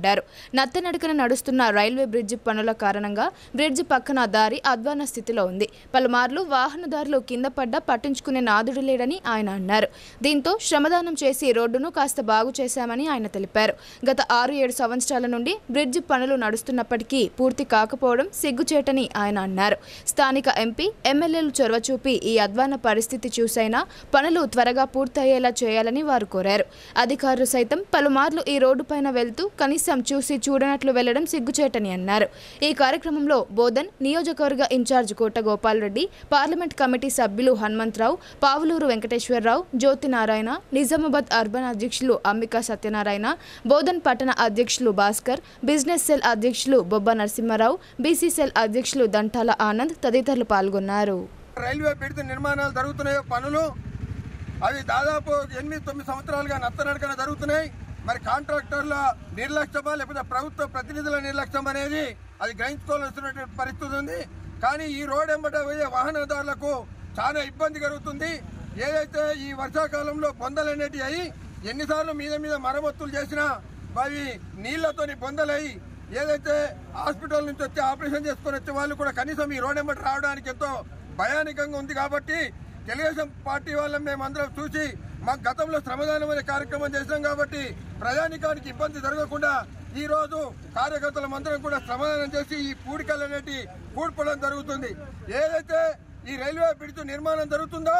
నత్తనడకన నడుస్తున్న రైల్వే బ్రిడ్జి పనుల కారణంగా బ్రిడ్జి పక్కన దారి అధ్వాన స్థితిలో ఉంది. పలుమార్లు వాహనదారులు కింద పడ్డా పట్టించుకునే నాదుడు లేడని ఆయన అన్నారు. దీంతో శ్రమదానం చేసి రోడ్డును కాస్త బాగు చేశామని ఆయన తెలిపారు. గత 6-7 సంవత్సరాల నుండి బ్రిడ్జి పనులు నడుస్తున్నప్పటికీ పూర్తి కాకపోవడం సిగ్గుచేటని ఆయన అన్నారు. స్థానిక ఎంపీ, ఎమ్మెల్యేలు చొరవ చూపి ఈ అధ్వాన పరిస్థితి చూసైనా పనులు త్వరగా పూర్తయ్యేలా చేయాలని వారు కోరారు. అధికారులు సైతం పలుమార్లు ఈ రోడ్డుపైన వెళ్తూ కనీసం చూసి చూడనట్లు వెళ్లడం సిగ్గుచేటని అన్నారు. ఈ కార్యక్రమంలో బోధన్ నియోజకవర్గ ఇన్ఛార్జ్ కోట గోపాల్ రెడ్డి, పార్లమెంట్ కమిటీ సభ్యులు హనుమంతరావు, పావులూరు వెంకటేశ్వరరావు, జ్యోతినారాయణ, నిజామాబాద్ అర్బన్ అధ్యక్షులు అంబికా సత్యనారాయణ, బోధన్ పట్టణ అధ్యక్షులు భాస్కర్, బిజినెస్ సెల్ అధ్యక్షులు బొబ్బ నరసింహారావు, బీసీ సెల్ అధ్యక్షులు దంటాల ఆనంద్ తదితరులు పాల్గొన్నారు. రైల్వే బ్రిడ్జ్ నిర్మాణాలు జరుగుతున్నాయి. పనులు అవి దాదాపు 8-9 సంవత్సరాలుగా నత్తనడకన జరుగుతున్నాయి. మరి కాంట్రాక్టర్ల నిర్లక్ష్యమా లేకపోతే ప్రభుత్వ ప్రతినిధుల నిర్లక్ష్యం అనేది అది గ్రహించుకోవాల్సినటువంటి పరిస్థితి ఉంది. కానీ ఈ రోడ్ వెంబట పోయే వాహనదారులకు చాలా ఇబ్బంది కలుగుతుంది. ఏదైతే ఈ వర్షాకాలంలో బొందలనేటివి అయ్యి ఎన్నిసార్లు మీద మీద మరమ్మతులు చేసినా అవి నీళ్లతోని బొందలయ్యి ఏదైతే హాస్పిటల్ నుంచి వచ్చి ఆపరేషన్ చేసుకొని వచ్చే వాళ్ళు కూడా కనీసం ఈ రోడ్ వెంబట రావడానికి ఎంతో భయానకంగా ఉంది. కాబట్టి తెలుగుదేశం పార్టీ వాళ్ళని మేమందరం చూసి మాకు గతంలో శ్రమదానం అనే కార్యక్రమం చేసినాం కాబట్టి ప్రజానికానికి ఇబ్బంది జరగకుండా ఈ రోజు కార్యకర్తలం అందరం కూడా శ్రమదానం చేసి ఈ పూడికలు అనేటి పూడ్పడం జరుగుతుంది. ఏదైతే ఈ రైల్వే బ్రిడ్జ్ నిర్మాణం జరుగుతుందో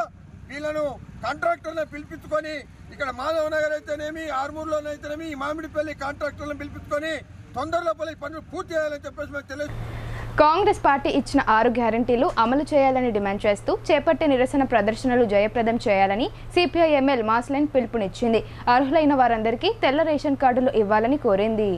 వీళ్ళను కాంట్రాక్టర్లను పిలిపించుకొని ఇక్కడ మాధవ్ నగర్ అయితేనేమి, ఆర్మూర్లోనైతేనేమి ఈ మామిడిపల్లి కాంట్రాక్టర్లను పిలిపించుకొని తొందరలో పనులు పూర్తి చేయాలని చెప్పేసి మేము తెలియదు. కాంగ్రెస్ పార్టీ ఇచ్చిన 6 గ్యారంటీలు అమలు చేయాలని డిమాండ్ చేస్తూ చేపట్టే నిరసన ప్రదర్శనలు జయప్రదం చేయాలని సిపిఐఎంఎల్ మాస్లైన్ పిలుపునిచ్చింది. అర్హులైన వారందరికీ తెల్ల రేషన్ కార్డులు ఇవ్వాలని కోరింది.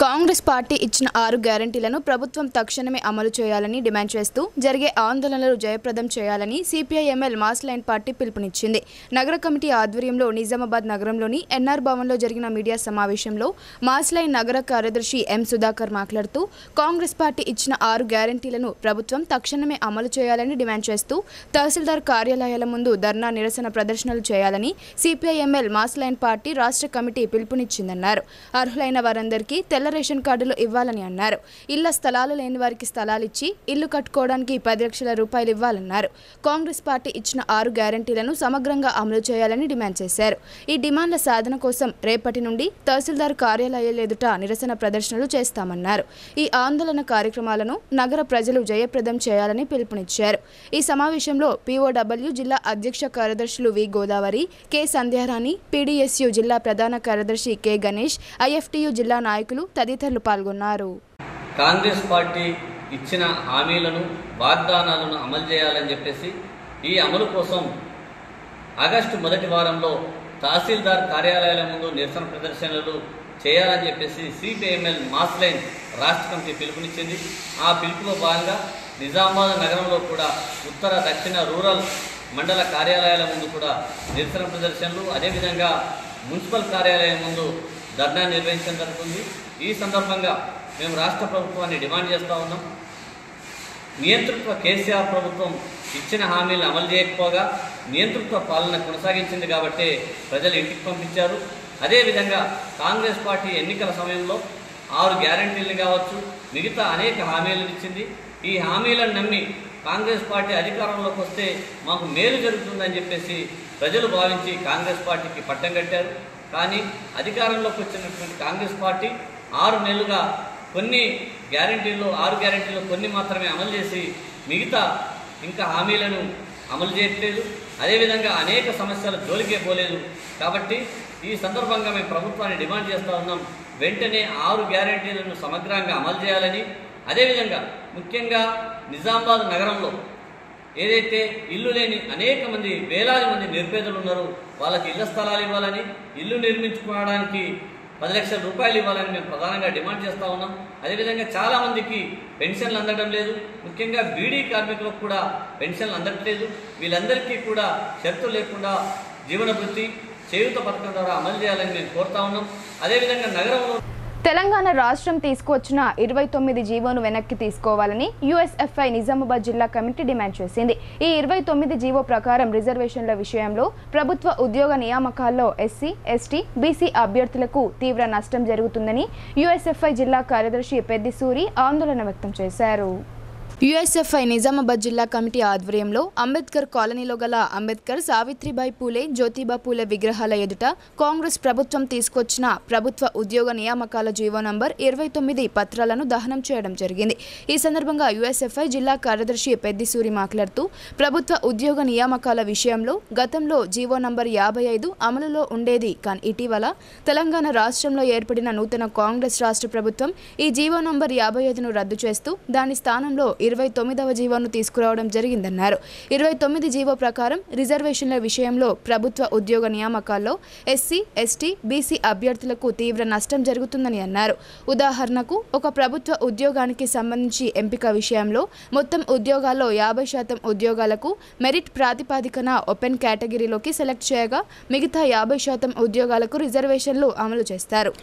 కాంగ్రెస్ పార్టీ ఇచ్చిన 6 గ్యారెంటీలను ప్రభుత్వం తక్షణమే అమలు చేయాలని డిమాండ్ చేస్తూ జరిగే ఆందోళనలు జయప్రదం చేయాలని సిపిఐ-ఎంఎల్ మాస్ లైన్ పార్టీ పిలుపునిచ్చింది. నగర కమిటీ ఆధ్వర్యంలో నిజామాబాద్ నగరంలోని ఎన్ఆర్ భవన్లో జరిగిన మీడియా సమావేశంలో మాస్ లైన్ నగర కార్యదర్శి ఎం సుధాకర్ మాట్లాడుతూ కాంగ్రెస్ పార్టీ ఇచ్చిన 6 గ్యారెంటీలను ప్రభుత్వం తక్షణమే అమలు చేయాలని డిమాండ్ చేస్తూ తహసీల్దార్ కార్యాలయాల ముందు ధర్నా నిరసన ప్రదర్శనలు చేయాలని సిపిఐ-ఎంఎల్ మాస్ లైన్ పార్టీ రాష్ట్ర కమిటీ పిలుపునిచ్చిందన్నారు. అర్హులైన వారందరికీ తెల్ల రేషన్ కార్డులు ఇవ్వాలని అన్నారు. ఇళ్ల స్థలాలు లేని వారికి స్థలాలు ఇచ్చి ఇల్లు కట్టుకోవడానికి 10 లక్షల రూపాయలు ఇవ్వాలన్నారు. కాంగ్రెస్ పార్టీ ఇచ్చిన 6 గ్యారెంటీలను సమగ్రంగా అమలు చేయాలని డిమాండ్ చేశారు. ఈ డిమాండ్ల సాధన కోసం రేపటి నుండి తహసీల్దార్ కార్యాలయాల ఎదుట నిరసన ప్రదర్శనలు చేస్తామన్నారు. ఈ ఆందోళన కార్యక్రమాలను నగర ప్రజలు జయప్రదం చేయాలని పిలుపునిచ్చారు. ఈ సమావేశంలో పిఓడబ్ల్యూ జిల్లా అధ్యక్ష కార్యదర్శులు వి గోదావరి, కె సంధ్యారాణి, పిడిఎస్యు జిల్లా ప్రధాన కార్యదర్శి కె గణేష్, ఐఎఫ్టియు జిల్లా నాయకులు తదితరులు పాల్గొన్నారు. కాంగ్రెస్ పార్టీ ఇచ్చిన హామీలను వాగ్దానాలను అమలు చేయాలని చెప్పేసి ఈ అమలు కోసం ఆగస్టు మొదటి వారంలో తహసీల్దార్ కార్యాలయాల ముందు నిరసన ప్రదర్శనలు చేయాలని చెప్పేసి సిపిఐ-ఎంఎల్ మాస్ లైన్ రాష్ట్ర కమిటీ పిలుపునిచ్చింది. ఆ పిలుపులో భాగంగా నిజామాబాద్ నగరంలో కూడా ఉత్తర దక్షిణ రూరల్ మండల కార్యాలయాల ముందు కూడా నిరసన ప్రదర్శనలు, అదేవిధంగా మున్సిపల్ కార్యాలయం ముందు ధర్నా నిర్వహించడం జరుగుతుంది. ఈ సందర్భంగా మేము రాష్ట్ర ప్రభుత్వాన్ని డిమాండ్ చేస్తూ ఉన్నాం. నియంతృత్వ కేసీఆర్ ప్రభుత్వం ఇచ్చిన హామీలను అమలు చేయకపోగా నియంతృత్వ పాలన కొనసాగించింది కాబట్టి ప్రజలు ఇంటికి పంపించారు. అదేవిధంగా కాంగ్రెస్ పార్టీ ఎన్నికల సమయంలో 6 గ్యారెంటీలు కావచ్చు, మిగతా అనేక హామీలను ఇచ్చింది. ఈ హామీలను నమ్మి కాంగ్రెస్ పార్టీ అధికారంలోకి వస్తే మాకు మేలు జరుగుతుందని చెప్పేసి ప్రజలు భావించి కాంగ్రెస్ పార్టీకి పట్టం కట్టారు. కానీ అధికారంలోకి వచ్చినటువంటి కాంగ్రెస్ పార్టీ 6 నెలలుగా కొన్ని గ్యారెంటీల్లో 6 గ్యారెంటీల్లో కొన్ని మాత్రమే అమలు చేసి మిగతా ఇంకా హామీలను అమలు చేయట్లేదు. అదేవిధంగా అనేక సమస్యల జోలికే పోలేదు. కాబట్టి ఈ సందర్భంగా మేము ప్రభుత్వాన్ని డిమాండ్ చేస్తూ ఉన్నాం. వెంటనే 6 గ్యారెంటీలను సమగ్రంగా అమలు చేయాలని, అదేవిధంగా ముఖ్యంగా నిజామాబాద్ నగరంలో ఏదైతే ఇల్లు లేని అనేక మంది వేలాది మంది నిరుపేదలు ఉన్నారో వాళ్ళకి ఇళ్ల స్థలాలు ఇవ్వాలని, ఇల్లు నిర్మించుకోవడానికి 10 లక్షల రూపాయలు ఇవ్వాలని మేము ప్రధానంగా డిమాండ్ చేస్తూ ఉన్నాం. అదేవిధంగా చాలామందికి పెన్షన్లు అందడం లేదు. ముఖ్యంగా బీడీ కార్మికులకు కూడా పెన్షన్లు అందట్లేదు. వీళ్ళందరికీ కూడా షరతులు లేకుండా జీవన వృత్తి చేయూత పథకం ద్వారా అమలు చేయాలని మేము కోరుతా ఉన్నాం. అదేవిధంగా నగరంలో తెలంగాణ రాష్ట్రం తీసుకువచ్చిన 29 జీవోను వెనక్కి తీసుకోవాలని యూఎస్ఎఫ్ఐ నిజామాబాద్ జిల్లా కమిటీ డిమాండ్ చేసింది. ఈ 29 జీవో ప్రకారం రిజర్వేషన్ల విషయంలో ప్రభుత్వ ఉద్యోగ నియామకాల్లో ఎస్సీ, ఎస్టీ, బీసీ అభ్యర్థులకు తీవ్ర నష్టం జరుగుతుందని యూఎస్ఎఫ్ఐ జిల్లా కార్యదర్శి పెద్ది సూరి ఆందోళన వ్యక్తం చేశారు. యూఎస్ఎఫ్ఐ నిజామాబాద్ జిల్లా కమిటీ ఆధ్వర్యంలో అంబేద్కర్ కాలనీలో గల అంబేద్కర్, సావిత్రిబాయి పూలే, జ్యోతిబా పూలే విగ్రహాల ఎదుట కాంగ్రెస్ ప్రభుత్వం తీసుకొచ్చిన ప్రభుత్వ ఉద్యోగ నియామకాల జీవో నంబర్ 29 పత్రాలను దహనం చేయడం జరిగింది. ఈ సందర్భంగా యూఎస్ఎఫ్ఐ జిల్లా కార్యదర్శి పెద్ది సూరి మాట్లాడుతూ ప్రభుత్వ ఉద్యోగ నియామకాల విషయంలో గతంలో జీవో నంబర్ 55 అమలులో ఉండేది. కానీ ఇటీవల తెలంగాణ రాష్ట్రంలో ఏర్పడిన నూతన కాంగ్రెస్ రాష్ట్ర ప్రభుత్వం ఈ జీవో నంబర్ 55ను రద్దు చేస్తూ దాని స్థానంలో 29వ జీవోను తీసుకురావడం జరిగిందన్నారు. 29 జీవో ప్రకారం రిజర్వేషన్ల విషయంలో ప్రభుత్వ ఉద్యోగ నియామకాల్లో ఎస్సీ, ఎస్టీ, బీసీ అభ్యర్థులకు తీవ్ర నష్టం జరుగుతుందని అన్నారు. ఉదాహరణకు ఒక ప్రభుత్వ ఉద్యోగానికి సంబంధించి ఎంపిక విషయంలో మొత్తం ఉద్యోగాల్లో 50% ఉద్యోగాలకు మెరిట్ ప్రాతిపదికన ఓపెన్ కేటగిరీలోకి సెలెక్ట్ చేయగా మిగతా 50% ఉద్యోగాలకు రిజర్వేషన్లు అమలు చేస్తారు.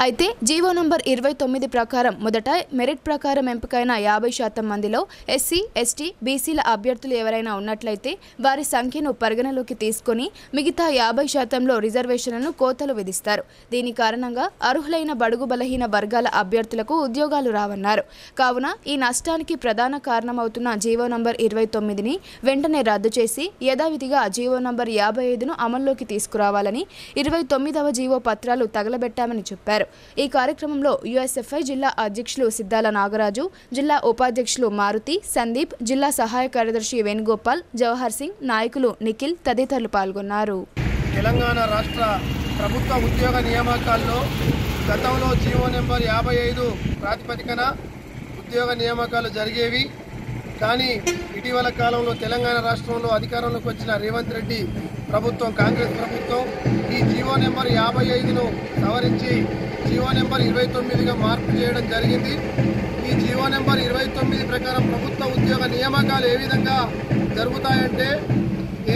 అయితే జీవో నంబర్ 29 ప్రకారం మొదట మెరిట్ ప్రకారం ఎంపికైన 50% మందిలో ఎస్సీ, ఎస్టీ, బీసీల అభ్యర్థులు ఎవరైనా ఉన్నట్లయితే వారి సంఖ్యను పరిగణలోకి తీసుకొని మిగతా 50%లో రిజర్వేషన్లను కోతలు విధిస్తారు. దీని కారణంగా అర్హులైన బడుగు బలహీన వర్గాల అభ్యర్థులకు ఉద్యోగాలు రావన్నారు. కావున ఈ నష్టానికి ప్రధాన కారణమవుతున్న జీవో నంబర్ 29ని వెంటనే రద్దు చేసి యథావిధిగా జీవో నంబర్ 55ను అమల్లోకి తీసుకురావాలని 29వ జీవో పత్రాలు తగలబెట్టామని చెప్పారు. ఈ కార్యక్రమంలో యూఎస్ఎఫ్ఐ జిల్లా అధ్యక్షులు సిద్ధాల నాగరాజు, జిల్లా ఉపాధ్యక్షులు మారుతి, సందీప్, జిల్లా సహాయ కార్యదర్శి వేణుగోపాల్, జవహర్ సింగ్, నాయకులు నిఖిల్ తదితరులు పాల్గొన్నారు. తెలంగాణ రాష్ట్ర ప్రభుత్వ ఉద్యోగ నియామకాల్లో గతంలో జీవో నెంబర్ 55 ప్రాతిపదికన ఉద్యోగ నియామకాలు జరిగేవి. కానీ ఇటీవల కాలంలో తెలంగాణ రాష్ట్రంలో అధికారంలోకి వచ్చిన రేవంత్ రెడ్డి ప్రభుత్వం, కాంగ్రెస్ ప్రభుత్వం ఈ జీవో నెంబర్ 55ను సవరించి జీవో నెంబర్ 29గా మార్పు చేయడం జరిగింది. ఈ జీవో నెంబర్ 29 ప్రకారం ప్రభుత్వ ఉద్యోగ నియామకాలు ఏ విధంగా జరుగుతాయంటే,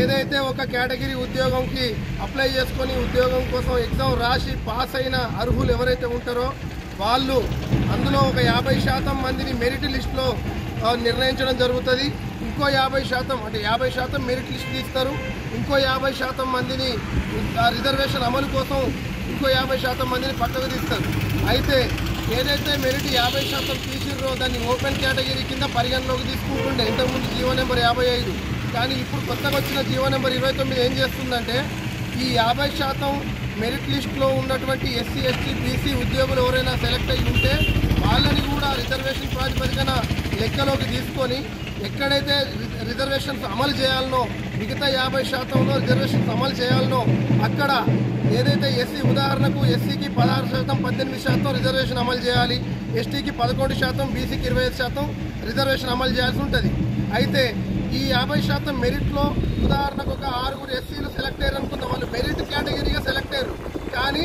ఏదైతే ఒక కేటగిరీ ఉద్యోగంకి అప్లై చేసుకొని ఉద్యోగం కోసం ఎగ్జామ్ రాసి పాస్ అయిన అర్హులు ఎవరైతే ఉంటారో వాళ్ళు అందులో ఒక 50% మందిని మెరిట్ లిస్టులో నిర్ణయించడం జరుగుతుంది. ఇంకో 50% అంటే 50% మెరిట్ లిస్ట్ తీస్తారు. ఇంకో 50% మందిని రిజర్వేషన్ అమలు కోసం ఇంకో 50% మందిని పక్కకు తీస్తారు. అయితే ఏదైతే మెరిట్ 50% తీసిర్రో దాన్ని ఓపెన్ కేటగిరీ కింద పరిగణలోకి తీసుకుంటుండే ఇంతకుముందు జీవో నెంబర్ 55. కానీ ఇప్పుడు కొత్తగా వచ్చిన జీవో నెంబర్ 29 ఏం చేస్తుందంటే, ఈ 50% మెరిట్ లిస్టులో ఉన్నటువంటి ఎస్సీ, ఎస్టీ, బీసీ ఉద్యోగులు ఎవరైనా సెలెక్ట్ అయ్యి ఉంటే వాళ్ళని కూడా రిజర్వేషన్ ప్రాతిపదికన లెక్కలోకి తీసుకొని ఎక్కడైతే రిజర్వేషన్స్ అమలు చేయాలనో, మిగతా 50%లో రిజర్వేషన్స్ అమలు చేయాలనో అక్కడ ఏదైతే ఎస్సీ, ఉదాహరణకు ఎస్సీకి 16%, 18% రిజర్వేషన్ అమలు చేయాలి, ఎస్టీకి 11%, బీసీకి 25% రిజర్వేషన్ అమలు చేయాల్సి ఉంటుంది. అయితే ఈ 50% మెరిట్లో ఉదాహరణకు ఒక 6 ఎస్సీలు సెలెక్ట్ అయ్యారు అనుకుందాం, వాళ్ళు మెరిట్ కేటగిరీగా సెలెక్ట్ అయ్యారు. కానీ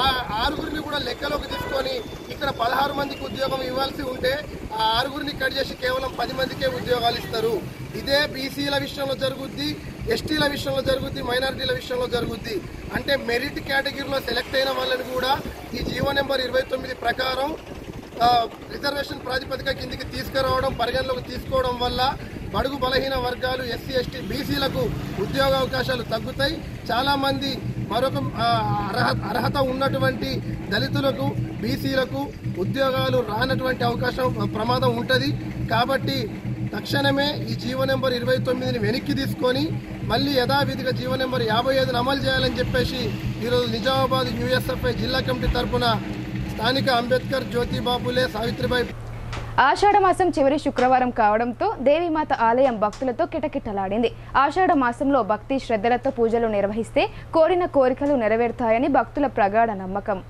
ఆ 6 కూడా లెక్కలోకి తీసుకొని ఇక్కడ 16 మందికి ఉద్యోగం ఇవ్వాల్సి ఉంటే ఆ 6 కట్ చేసి కేవలం 10 మందికే ఉద్యోగాలు ఇస్తారు. ఇదే బీసీల విషయంలో జరుగుద్ది, ఎస్టీల విషయంలో జరుగుద్ది, మైనారిటీల విషయంలో జరుగుద్ది. అంటే మెరిట్ కేటగిరీలో సెలెక్ట్ అయిన వాళ్ళని కూడా ఈ జీవో నెంబర్ 29 ప్రకారం రిజర్వేషన్ ప్రాతిపదిక కిందికి తీసుకురావడం, పరిగణలోకి తీసుకోవడం వల్ల బడుగు బలహీన వర్గాలు, ఎస్సీ, ఎస్టీ, బీసీలకు ఉద్యోగ అవకాశాలు తగ్గుతాయి. చాలామంది మరొక అర్హత ఉన్నటువంటి దళితులకు, బీసీలకు ఉద్యోగాలు రానటువంటి అవకాశం, ప్రమాదం ఉంటుంది. కాబట్టి తక్షణమే ఈ జీవో నెంబర్ 29ని వెనక్కి తీసుకొని మళ్ళీ యథావిధిగా జీవో నెంబర్ 55ను అమలు చేయాలని చెప్పేసి ఈరోజు నిజామాబాద్ యూఎస్ఎఫ్ఐ జిల్లా కమిటీ తరఫున స్థానిక అంబేద్కర్, జ్యోతిబాపులే, సావిత్రిబాయి ఆషాఢ మాసం చివరి శుక్రవారం కావడంతో దేవీమాత ఆలయం భక్తులతో కిటకిటలాడింది. ఆషాఢ మాసంలో భక్తి శ్రద్ధలతో పూజలు నిర్వహిస్తే కోరిన కోరికలు నెరవేరుతాయని భక్తుల ప్రగాఢ నమ్మకం.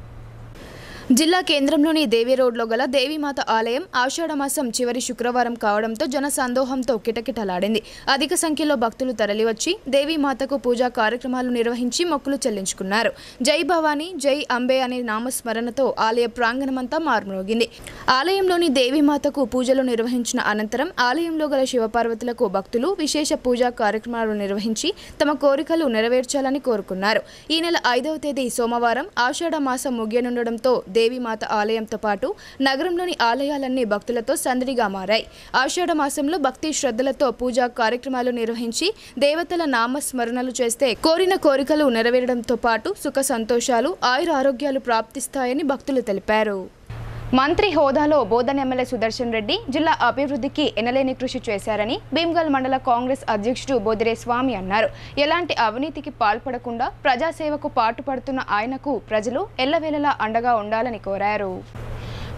జిల్లా కేంద్రంలోని దేవి రోడ్లో గల దేవీమాత ఆలయం ఆషాఢమాసం చివరి శుక్రవారం కావడంతో జన సందోహంతో కిటకిటలాడింది. అధిక సంఖ్యలో భక్తులు తరలివచ్చి దేవీమాతకు పూజా కార్యక్రమాలు నిర్వహించి మొక్కులు చెల్లించుకున్నారు. జై భవానీ, జై అంబే అనే నామస్మరణతో ఆలయ ప్రాంగణమంతా మార్మోగింది. ఆలయంలోని దేవీమాతకు పూజలు నిర్వహించిన అనంతరం ఆలయంలో గల శివపార్వతులకు భక్తులు విశేష పూజా కార్యక్రమాలు నిర్వహించి తమ కోరికలు నెరవేర్చాలని కోరుకున్నారు. ఈ నెల 5వ తేదీ సోమవారం ఆషాఢ మాసం ముగియనుండడంతో దేవీమాత ఆలయంతో పాటు నగరంలోని ఆలయాలన్నీ భక్తులతో సందడిగా మారాయి. ఆషాఢ మాసంలో భక్తి శ్రద్ధలతో పూజా కార్యక్రమాలు నిర్వహించి దేవతల నామస్మరణలు చేస్తే కోరిన కోరికలు నెరవేరడంతో పాటు సుఖ సంతోషాలు, ఆయుర ఆరోగ్యాలు ప్రాప్తిస్తాయని భక్తులు తెలిపారు. మంత్రి హోదాలో బోధన్ ఎమ్మెల్యే సుదర్శన్ రెడ్డి జిల్లా అభివృద్ధికి ఎనలేని కృషి చేశారని భీమ్గల్ మండల కాంగ్రెస్ అధ్యక్షుడు బోదిరే స్వామి అన్నారు. ఎలాంటి అవినీతికి పాల్పడకుండా ప్రజాసేవకు పాటుపడుతున్న ఆయనకు ప్రజలు ఎల్లవేళలా అండగా ఉండాలని కోరారు.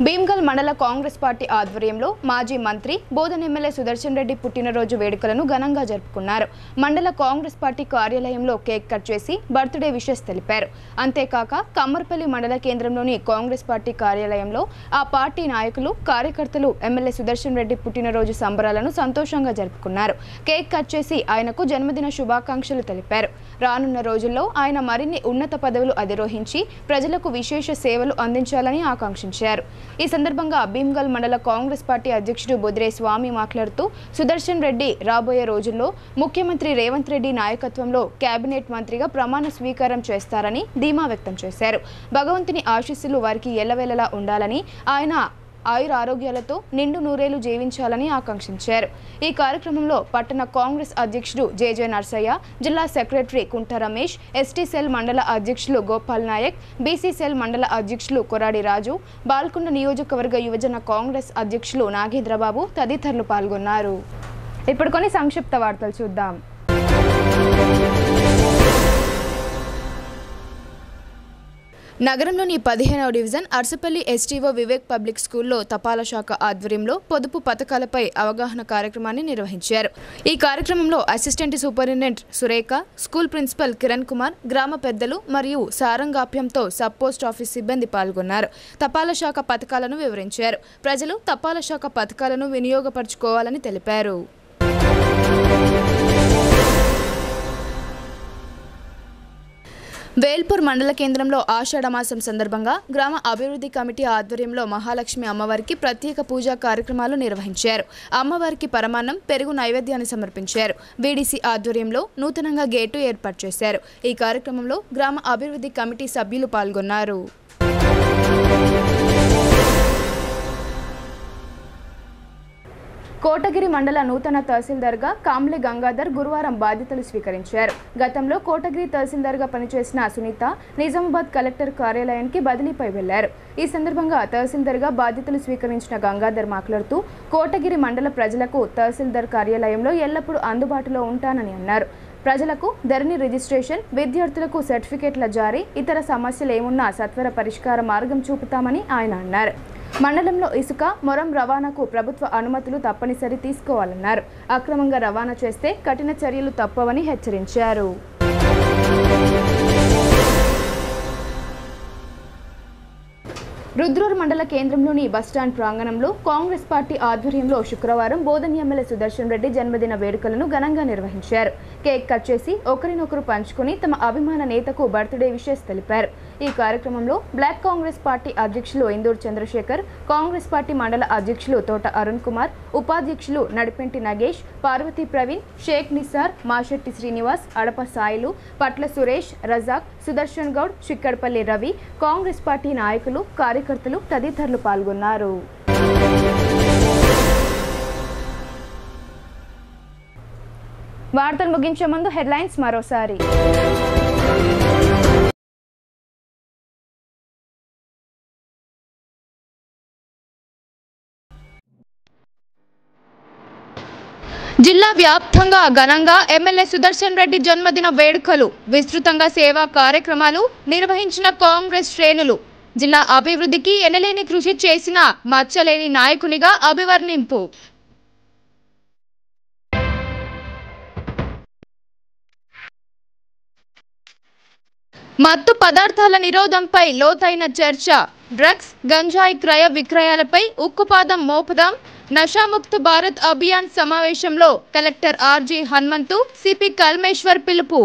భీమ్గల్ మండల కాంగ్రెస్ పార్టీ ఆధ్వర్యంలో మాజీ మంత్రి బోధన్ ఎమ్మెల్యే సుదర్శన్ రెడ్డి పుట్టినరోజు వేడుకలను ఘనంగా జరుపుకున్నారు. మండల కాంగ్రెస్ పార్టీ కార్యాలయంలో కేక్ కట్ చేసి బర్త్డే విషెస్ తెలిపారు. అంతేకాక కమ్మర్పల్లి మండల కేంద్రంలోని కాంగ్రెస్ పార్టీ కార్యాలయంలో ఆ పార్టీ నాయకులు, కార్యకర్తలు ఎమ్మెల్యే సుదర్శన్ రెడ్డి పుట్టినరోజు సంబరాలను సంతోషంగా జరుపుకున్నారు. కేక్ కట్ చేసి ఆయనకు జన్మదిన శుభాకాంక్షలు తెలిపారు. రానున్న రోజుల్లో ఆయన మరిన్ని ఉన్నత పదవులు అధిరోహించి ప్రజలకు విశేష సేవలు అందించాలని ఆకాంక్షించారు. ఈ సందర్భంగా భీమ్గల్ మండల కాంగ్రెస్ పార్టీ అధ్యక్షుడు బోదిరే స్వామి మాట్లాడుతూ సుదర్శన్ రెడ్డి రాబోయే రోజుల్లో ముఖ్యమంత్రి రేవంత్ రెడ్డి నాయకత్వంలో కేబినెట్ మంత్రిగా ప్రమాణ స్వీకారం చేస్తారని ధీమా వ్యక్తం చేశారు. భగవంతుని ఆశీస్సులు వారికి ఎల్లవేళలా ఉండాలని, ఆయన ఆయుర ఆరోగ్యాలతో నిండు నూరేళ్లు జీవించాలని ఆకాంక్షించారు. ఈ కార్యక్రమంలో పట్టణ కాంగ్రెస్ అధ్యక్షుడు జేజే నర్సయ్య, జిల్లా సెక్రటరీ కుంట రమేష్, ఎస్టీ సెల్ మండల అధ్యక్షులు గోపాల్ నాయక్, బీసీ సెల్ మండల అధ్యక్షులు కొరాడి రాజు, బాల్కొండ నియోజకవర్గ యువజన కాంగ్రెస్ అధ్యక్షులు నాగేంద్రబాబు తదితరులు పాల్గొన్నారు. ఇప్పుడు కొన్ని సంక్షిప్త వార్తలు చూద్దాం. నగరంలోని 15వ division Arsapalli STO Vivek public స్కూల్లో తపాలా శాఖ ఆధ్వర్యంలో పొదుపు పథకాలపై అవగాహన కార్యక్రమాన్ని నిర్వహించారు. ఈ కార్యక్రమంలో assistant superintendent Surekha, school principal Kiran Kumar, గ్రామ పెద్దలు మరియు సారంగాప్యంతో సబ్ పోస్ట్ ఆఫీస్ సిబ్బంది పాల్గొన్నారు. తపాలా శాఖ పథకాలను వివరించారు. ప్రజలు తపాలా శాఖ పథకాలను వినియోగపరచుకోవాలని తెలిపారు. వేల్పూర్ మండల కేంద్రంలో ఆషాఢమాసం సందర్భంగా గ్రామ అభివృద్ధి కమిటీ ఆధ్వర్యంలో మహాలక్ష్మి అమ్మవారికి ప్రత్యేక పూజా కార్యక్రమాలు నిర్వహించారు. అమ్మవారికి పరమాన్నం, పెరుగు నైవేద్యాన్ని సమర్పించారు. వీడీసీ ఆధ్వర్యంలో నూతనంగా గేటు ఏర్పాటు చేశారు. ఈ కార్యక్రమంలో గ్రామ అభివృద్ధి కమిటీ సభ్యులు పాల్గొన్నారు. కోటగిరి మండల నూతన తహసీల్దార్గా కాంబ్లే గంగాధర్ గురువారం బాధ్యతలు స్వీకరించారు. గతంలో కోటగిరి తహసీల్దార్గా పనిచేసిన సునీత నిజామాబాద్ కలెక్టర్ కార్యాలయానికి బదిలీపై వెళ్లారు. ఈ సందర్భంగా తహసీల్దార్గా బాధ్యతలు స్వీకరించిన గంగాధర్ మాట్లాడుతూ కోటగిరి మండల ప్రజలకు తహసీల్దార్ కార్యాలయంలో ఎల్లప్పుడూ అందుబాటులో ఉంటానని అన్నారు. ప్రజలకు ధరణి రిజిస్ట్రేషన్, విద్యార్థులకు సర్టిఫికేట్ల జారీ, ఇతర సమస్యలు ఏమున్నా సత్వర పరిష్కార మార్గం చూపుతామని ఆయన అన్నారు. మండలంలో ఇసుక, మొరం రవాణాకు ప్రభుత్వ అనుమతులు తప్పనిసరి తీసుకోవాలన్నారు. అక్రమంగా రవాణా చేస్తే కఠిన చర్యలు తప్పవని హెచ్చరించారు. రుద్రూర్ మండల కేంద్రంలోని బస్టాండ్ ప్రాంగణంలో కాంగ్రెస్ పార్టీ ఆధ్వర్యంలో శుక్రవారం బోధన్ ఎమ్మెల్యే సుదర్శన్ రెడ్డి జన్మదిన వేడుకలను ఘనంగా నిర్వహించారు. కేక్ కట్ చేసి ఒకరినొకరు పంచుకుని తమ అభిమాన నేతకు బర్త్డే విషెస్ తెలిపారు. ఈ కార్యక్రమంలో బ్లాక్ కాంగ్రెస్ పార్టీ అధ్యక్షులు ఇందూర్ చంద్రశేఖర్, కాంగ్రెస్ పార్టీ మండల అధ్యక్షులు తోట అరుణ్ కుమార్, ఉపాధ్యక్షులు నడిపెంటి నగేష్, పార్వతీ ప్రవీణ్, షేక్ నిసార్, మాషెట్టి శ్రీనివాస్, అడప సాయిలు, పట్ల సురేష్, రజాక్, సుదర్శన్ గౌడ్, చిక్కడపల్లి రవి, కాంగ్రెస్ పార్టీ నాయకులు, కార్యకర్తలు తదితరులు పాల్గొన్నారు. వార్తలు ముగించే ముందు హెడ్లైన్స్ మరోసారి. జిల్లా వ్యాప్తంగా ఘనంగా ఎమ్మెల్యే సుదర్శన్ రెడ్డి జన్మదిన వేడుకలు, విస్తృతంగా సేవా కార్యక్రమాలు నిర్వహించిన కాంగ్రెస్ శ్రేణులు. జిల్లా అభివృద్ధికి ఎనలేని కృషి చేసిన మచ్చలేని నాయకునిగా అభివర్ణింపు. మత్తు పదార్థాల నిరోధంపై లోతైన చర్చ. డ్రగ్స్, గంజాయి క్రయ విక్రయాలపై ఉక్కుపాదం మోపుదాం. నషాముక్త భారత్ అభియాన్ సమావేశంలో collector R G Hanumanthu, CP Kalmeshwar పిలుపు.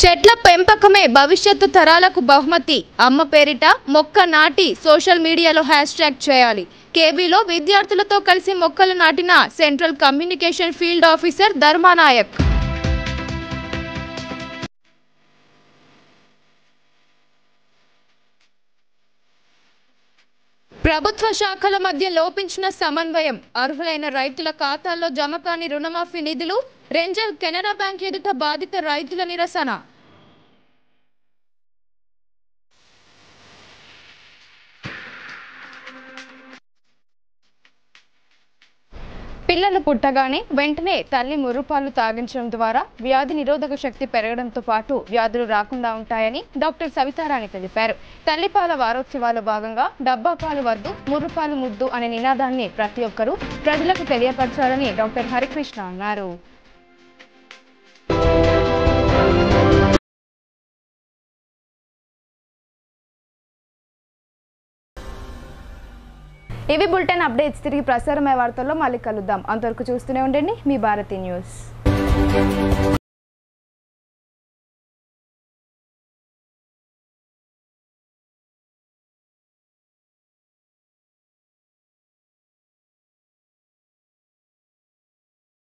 చెట్ల పెంపకమే భవిష్యత్తు తరాలకు బహుమతి. అమ్మ పేరిట మొక్క నాటి సోషల్ మీడియాలో హ్యాష్ట్యాగ్ చేయాలి. కేబీలో విద్యార్థులతో కలిసి మొక్కలు నాటిన central communication field officer Dharma Nayak. ప్రభుత్వ శాఖల మధ్య లోపించిన సమన్వయం. అర్హులైన రైతుల ఖాతాల్లో జమ కాని రుణమాఫీ నిధులు. రెంజల్ కెనరా బ్యాంక్ ఎదుట బాధిత రైతుల నిరసన. పిల్లలు పుట్టగానే వెంటనే తల్లి ముర్రుపాలు తాగించడం ద్వారా వ్యాధి నిరోధక శక్తి పెరగడంతో పాటు వ్యాధులు రాకుండా ఉంటాయని డాక్టర్ సవితారాణి తెలిపారు. తల్లిపాల వారోత్సవాల భాగంగా డబ్బా పాలు వద్దు, ముర్రుపాలు ముద్దు అనే నినాదాన్ని ప్రతి ఒక్కరూ ప్రజలకు తెలియపరచాలని డాక్టర్ హరికృష్ణ అన్నారు. ఇవి బులెటిన్ అప్డేట్స్. తిరిగి ప్రసారమయ్యే వార్తల్లో మళ్ళీ కలుద్దాం. అంతవరకు చూస్తూనే ఉండండి మీ భారతి న్యూస్.